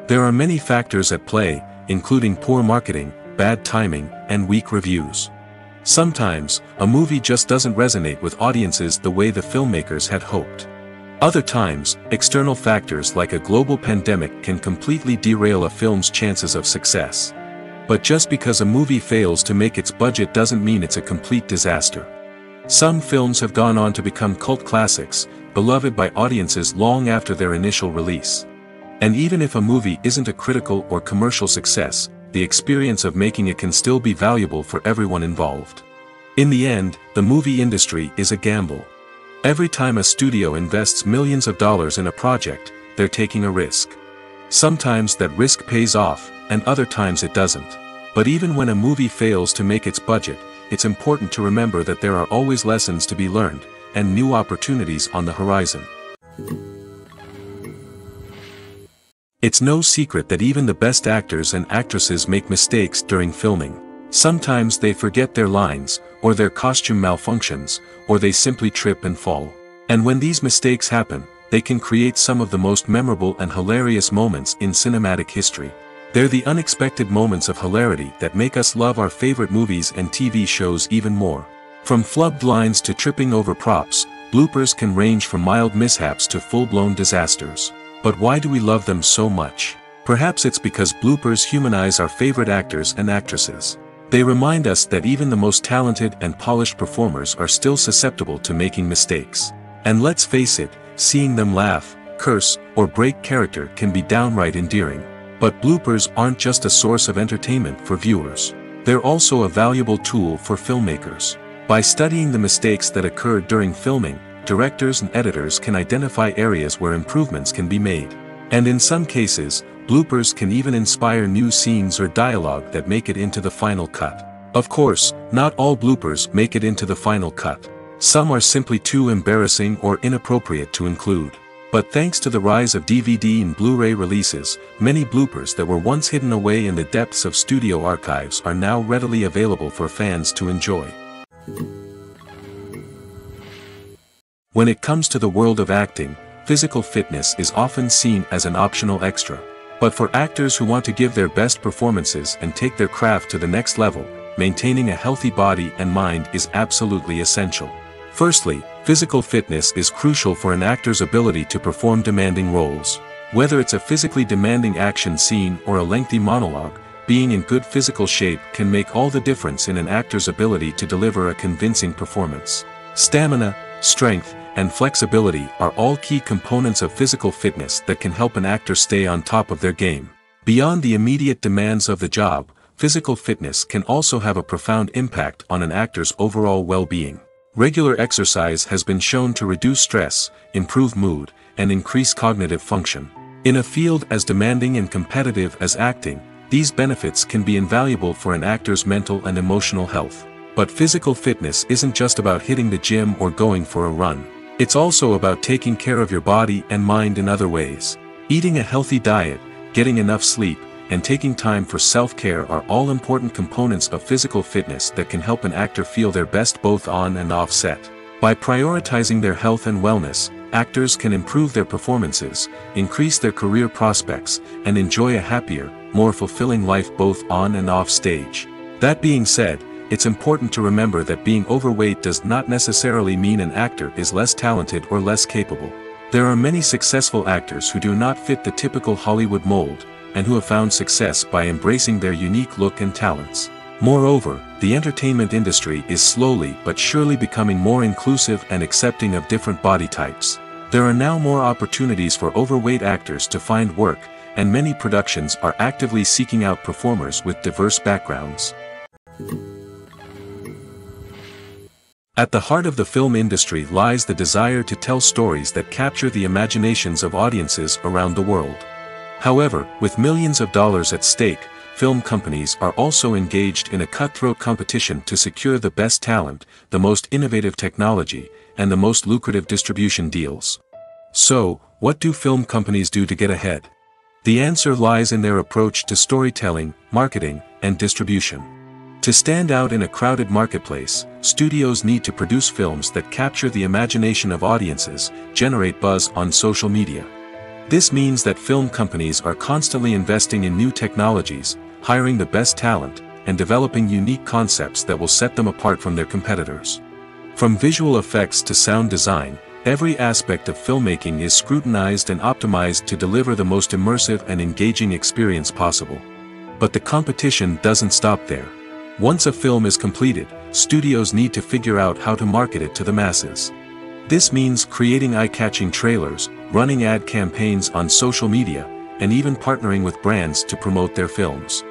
There are many factors at play, including poor marketing, bad timing, and weak reviews. Sometimes, a movie just doesn't resonate with audiences the way the filmmakers had hoped. Other times, external factors like a global pandemic can completely derail a film's chances of success. But just because a movie fails to make its budget doesn't mean it's a complete disaster. Some films have gone on to become cult classics, beloved by audiences long after their initial release. And even if a movie isn't a critical or commercial success, the experience of making it can still be valuable for everyone involved. In the end, the movie industry is a gamble. Every time a studio invests millions of dollars in a project, they're taking a risk. Sometimes that risk pays off, and other times it doesn't. But even when a movie fails to make its budget, it's important to remember that there are always lessons to be learned, and new opportunities on the horizon. It's no secret that even the best actors and actresses make mistakes during filming. Sometimes they forget their lines, or their costume malfunctions, or they simply trip and fall. And when these mistakes happen, they can create some of the most memorable and hilarious moments in cinematic history. They're the unexpected moments of hilarity that make us love our favorite movies and TV shows even more. From flubbed lines to tripping over props, bloopers can range from mild mishaps to full-blown disasters. But why do we love them so much? Perhaps it's because bloopers humanize our favorite actors and actresses. They remind us that even the most talented and polished performers are still susceptible to making mistakes. And let's face it, seeing them laugh, curse, or break character can be downright endearing. But bloopers aren't just a source of entertainment for viewers. They're also a valuable tool for filmmakers. By studying the mistakes that occurred during filming, directors and editors can identify areas where improvements can be made. And in some cases, bloopers can even inspire new scenes or dialogue that make it into the final cut. Of course, not all bloopers make it into the final cut. Some are simply too embarrassing or inappropriate to include. But thanks to the rise of DVD and Blu-ray releases, many bloopers that were once hidden away in the depths of studio archives are now readily available for fans to enjoy. When it comes to the world of acting, physical fitness is often seen as an optional extra. But for actors who want to give their best performances and take their craft to the next level, maintaining a healthy body and mind is absolutely essential. Firstly, physical fitness is crucial for an actor's ability to perform demanding roles. Whether it's a physically demanding action scene or a lengthy monologue, being in good physical shape can make all the difference in an actor's ability to deliver a convincing performance. Stamina, strength, and flexibility are all key components of physical fitness that can help an actor stay on top of their game. Beyond the immediate demands of the job, physical fitness can also have a profound impact on an actor's overall well-being. Regular exercise has been shown to reduce stress, improve mood, and increase cognitive function. In a field as demanding and competitive as acting, these benefits can be invaluable for an actor's mental and emotional health. But physical fitness isn't just about hitting the gym or going for a run. It's also about taking care of your body and mind in other ways. Eating a healthy diet, getting enough sleep, and taking time for self-care are all important components of physical fitness that can help an actor feel their best both on and off set. By prioritizing their health and wellness, actors can improve their performances, increase their career prospects, and enjoy a happier, more fulfilling life both on and off stage. That being said, it's important to remember that being overweight does not necessarily mean an actor is less talented or less capable. There are many successful actors who do not fit the typical Hollywood mold, and who have found success by embracing their unique look and talents. Moreover, the entertainment industry is slowly but surely becoming more inclusive and accepting of different body types. There are now more opportunities for overweight actors to find work, and many productions are actively seeking out performers with diverse backgrounds. At the heart of the film industry lies the desire to tell stories that capture the imaginations of audiences around the world. However, with millions of dollars at stake, film companies are also engaged in a cutthroat competition to secure the best talent, the most innovative technology, and the most lucrative distribution deals. So, what do film companies do to get ahead? The answer lies in their approach to storytelling, marketing, and distribution. To stand out in a crowded marketplace, studios need to produce films that capture the imagination of audiences, generate buzz on social media. This means that film companies are constantly investing in new technologies, hiring the best talent, and developing unique concepts that will set them apart from their competitors. From visual effects to sound design, every aspect of filmmaking is scrutinized and optimized to deliver the most immersive and engaging experience possible. But the competition doesn't stop there. Once a film is completed, studios need to figure out how to market it to the masses. This means creating eye-catching trailers, running ad campaigns on social media, and even partnering with brands to promote their films.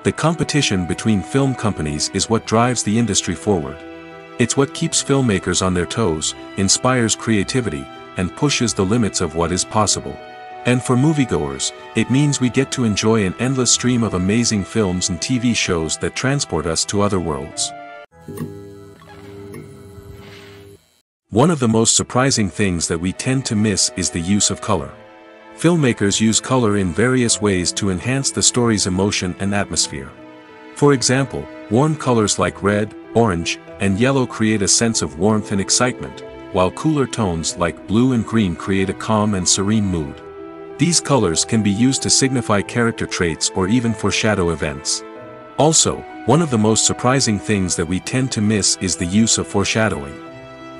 The competition between film companies is what drives the industry forward. It's what keeps filmmakers on their toes, inspires creativity, and pushes the limits of what is possible. And for moviegoers, it means we get to enjoy an endless stream of amazing films and TV shows that transport us to other worlds. One of the most surprising things that we tend to miss is the use of color. Filmmakers use color in various ways to enhance the story's emotion and atmosphere. For example, warm colors like red, orange, and yellow create a sense of warmth and excitement, while cooler tones like blue and green create a calm and serene mood. These colors can be used to signify character traits or even foreshadow events. Also, one of the most surprising things that we tend to miss is the use of foreshadowing.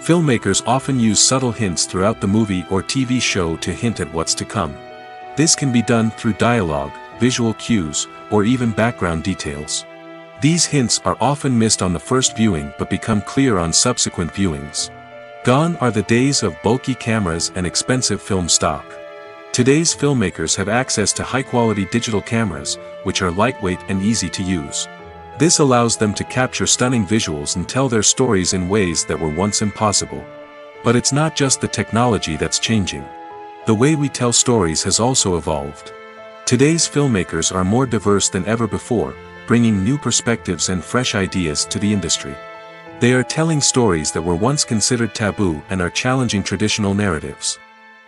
Filmmakers often use subtle hints throughout the movie or TV show to hint at what's to come. This can be done through dialogue, visual cues, or even background details. These hints are often missed on the first viewing but become clear on subsequent viewings. Gone are the days of bulky cameras and expensive film stock. Today's filmmakers have access to high-quality digital cameras, which are lightweight and easy to use. This allows them to capture stunning visuals and tell their stories in ways that were once impossible. But it's not just the technology that's changing. The way we tell stories has also evolved. Today's filmmakers are more diverse than ever before, bringing new perspectives and fresh ideas to the industry. They are telling stories that were once considered taboo and are challenging traditional narratives.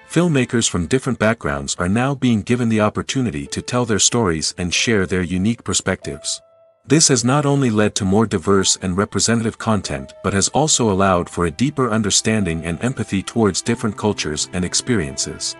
Filmmakers from different backgrounds are now being given the opportunity to tell their stories and share their unique perspectives. This has not only led to more diverse and representative content but has also allowed for a deeper understanding and empathy towards different cultures and experiences.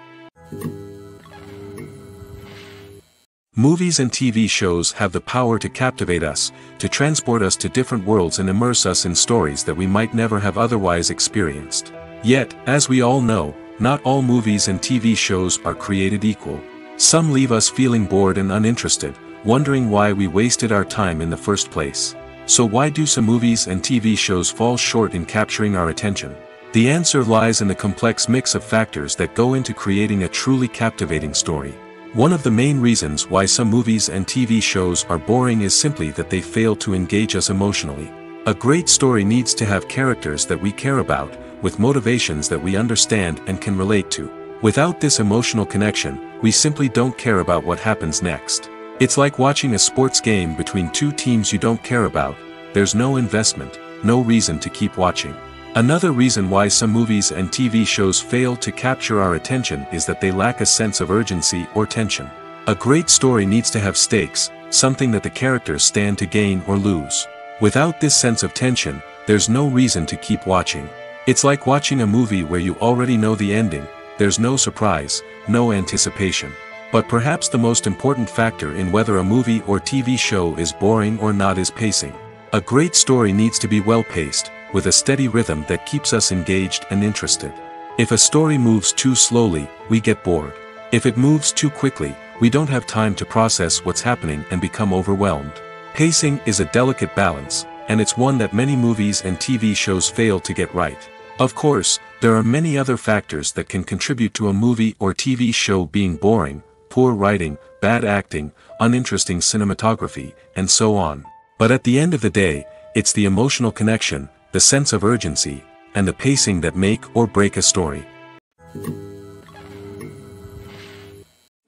Movies and TV shows have the power to captivate us, to transport us to different worlds and immerse us in stories that we might never have otherwise experienced. Yet, as we all know, not all movies and TV shows are created equal. Some leave us feeling bored and uninterested, wondering why we wasted our time in the first place. So why do some movies and TV shows fall short in capturing our attention? The answer lies in the complex mix of factors that go into creating a truly captivating story. One of the main reasons why some movies and TV shows are boring is simply that they fail to engage us emotionally. A great story needs to have characters that we care about, with motivations that we understand and can relate to. Without this emotional connection, we simply don't care about what happens next. It's like watching a sports game between two teams you don't care about. There's no investment, no reason to keep watching. Another reason why some movies and TV shows fail to capture our attention is that they lack a sense of urgency or tension. A great story needs to have stakes, something that the characters stand to gain or lose. Without this sense of tension, there's no reason to keep watching. It's like watching a movie where you already know the ending. There's no surprise, no anticipation. But perhaps the most important factor in whether a movie or TV show is boring or not is pacing. A great story needs to be well-paced, with a steady rhythm that keeps us engaged and interested. If a story moves too slowly, we get bored. If it moves too quickly, we don't have time to process what's happening and become overwhelmed. Pacing is a delicate balance, and it's one that many movies and TV shows fail to get right. Of course, there are many other factors that can contribute to a movie or TV show being boring: poor writing, bad acting, uninteresting cinematography, and so on. But at the end of the day, it's the emotional connection, the sense of urgency, and the pacing that make or break a story.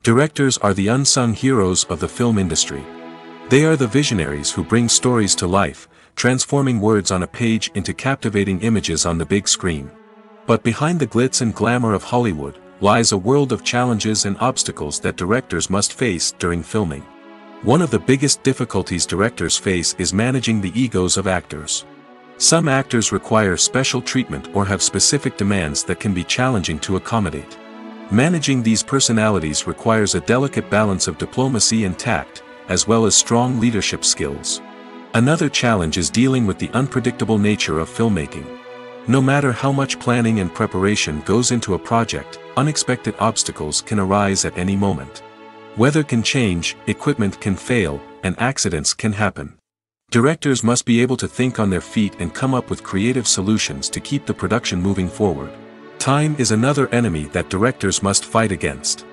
Directors are the unsung heroes of the film industry. They are the visionaries who bring stories to life, transforming words on a page into captivating images on the big screen. But behind the glitz and glamour of Hollywood lies a world of challenges and obstacles that directors must face during filming. One of the biggest difficulties directors face is managing the egos of actors. Some actors require special treatment or have specific demands that can be challenging to accommodate. Managing these personalities requires a delicate balance of diplomacy and tact, as well as strong leadership skills. Another challenge is dealing with the unpredictable nature of filmmaking. No matter how much planning and preparation goes into a project, unexpected obstacles can arise at any moment. Weather can change, equipment can fail, and accidents can happen. Directors must be able to think on their feet and come up with creative solutions to keep the production moving forward. Time is another enemy that directors must fight against.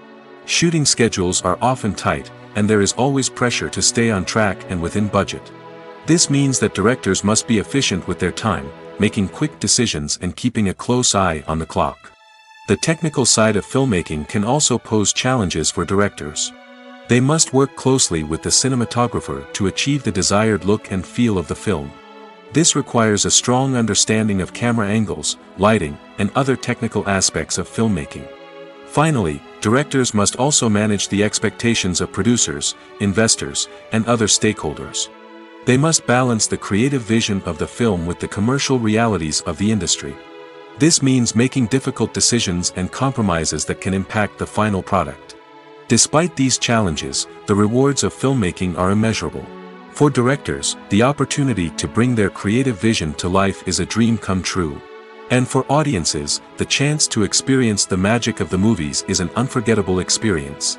Shooting schedules are often tight, and there is always pressure to stay on track and within budget. This means that directors must be efficient with their time, making quick decisions and keeping a close eye on the clock. The technical side of filmmaking can also pose challenges for directors. They must work closely with the cinematographer to achieve the desired look and feel of the film. This requires a strong understanding of camera angles, lighting, and other technical aspects of filmmaking. Finally, directors must also manage the expectations of producers, investors, and other stakeholders. They must balance the creative vision of the film with the commercial realities of the industry. This means making difficult decisions and compromises that can impact the final product. Despite these challenges, the rewards of filmmaking are immeasurable. For directors, the opportunity to bring their creative vision to life is a dream come true. And for audiences, the chance to experience the magic of the movies is an unforgettable experience.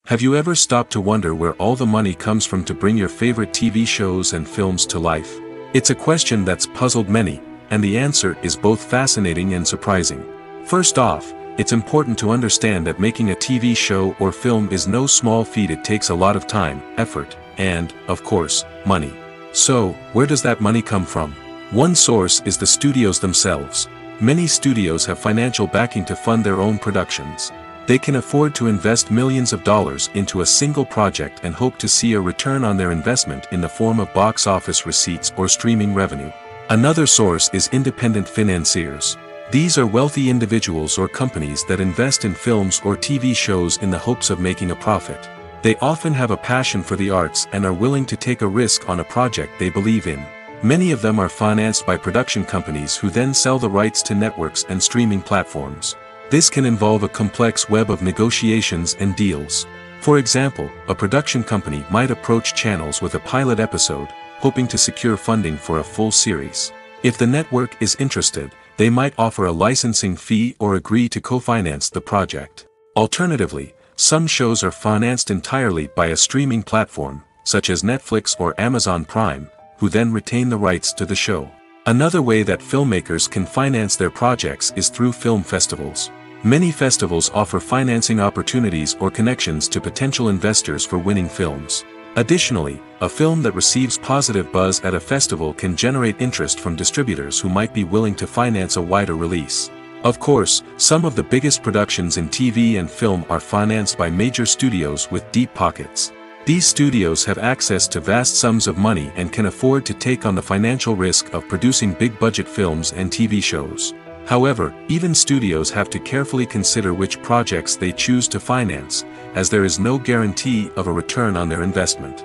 Have you ever stopped to wonder where all the money comes from to bring your favorite TV shows and films to life? It's a question that's puzzled many, and the answer is both fascinating and surprising. First off, it's important to understand that making a TV show or film is no small feat. It takes a lot of time, effort, and, of course, money. So, where does that money come from? One source is the studios themselves. Many studios have financial backing to fund their own productions. They can afford to invest millions of dollars into a single project and hope to see a return on their investment in the form of box office receipts or streaming revenue. Another source is independent financiers. These are wealthy individuals or companies that invest in films or TV shows in the hopes of making a profit. They often have a passion for the arts and are willing to take a risk on a project they believe in. Many of them are financed by production companies who then sell the rights to networks and streaming platforms. This can involve a complex web of negotiations and deals. For example, a production company might approach channels with a pilot episode, hoping to secure funding for a full series. If the network is interested, they might offer a licensing fee or agree to co-finance the project. Alternatively, some shows are financed entirely by a streaming platform, such as Netflix or Amazon Prime, who then retain the rights to the show. Another way that filmmakers can finance their projects is through film festivals. Many festivals offer financing opportunities or connections to potential investors for winning films. Additionally, a film that receives positive buzz at a festival can generate interest from distributors who might be willing to finance a wider release. Of course, some of the biggest productions in TV and film are financed by major studios with deep pockets. These studios have access to vast sums of money and can afford to take on the financial risk of producing big-budget films and TV shows. However, even studios have to carefully consider which projects they choose to finance, as there is no guarantee of a return on their investment.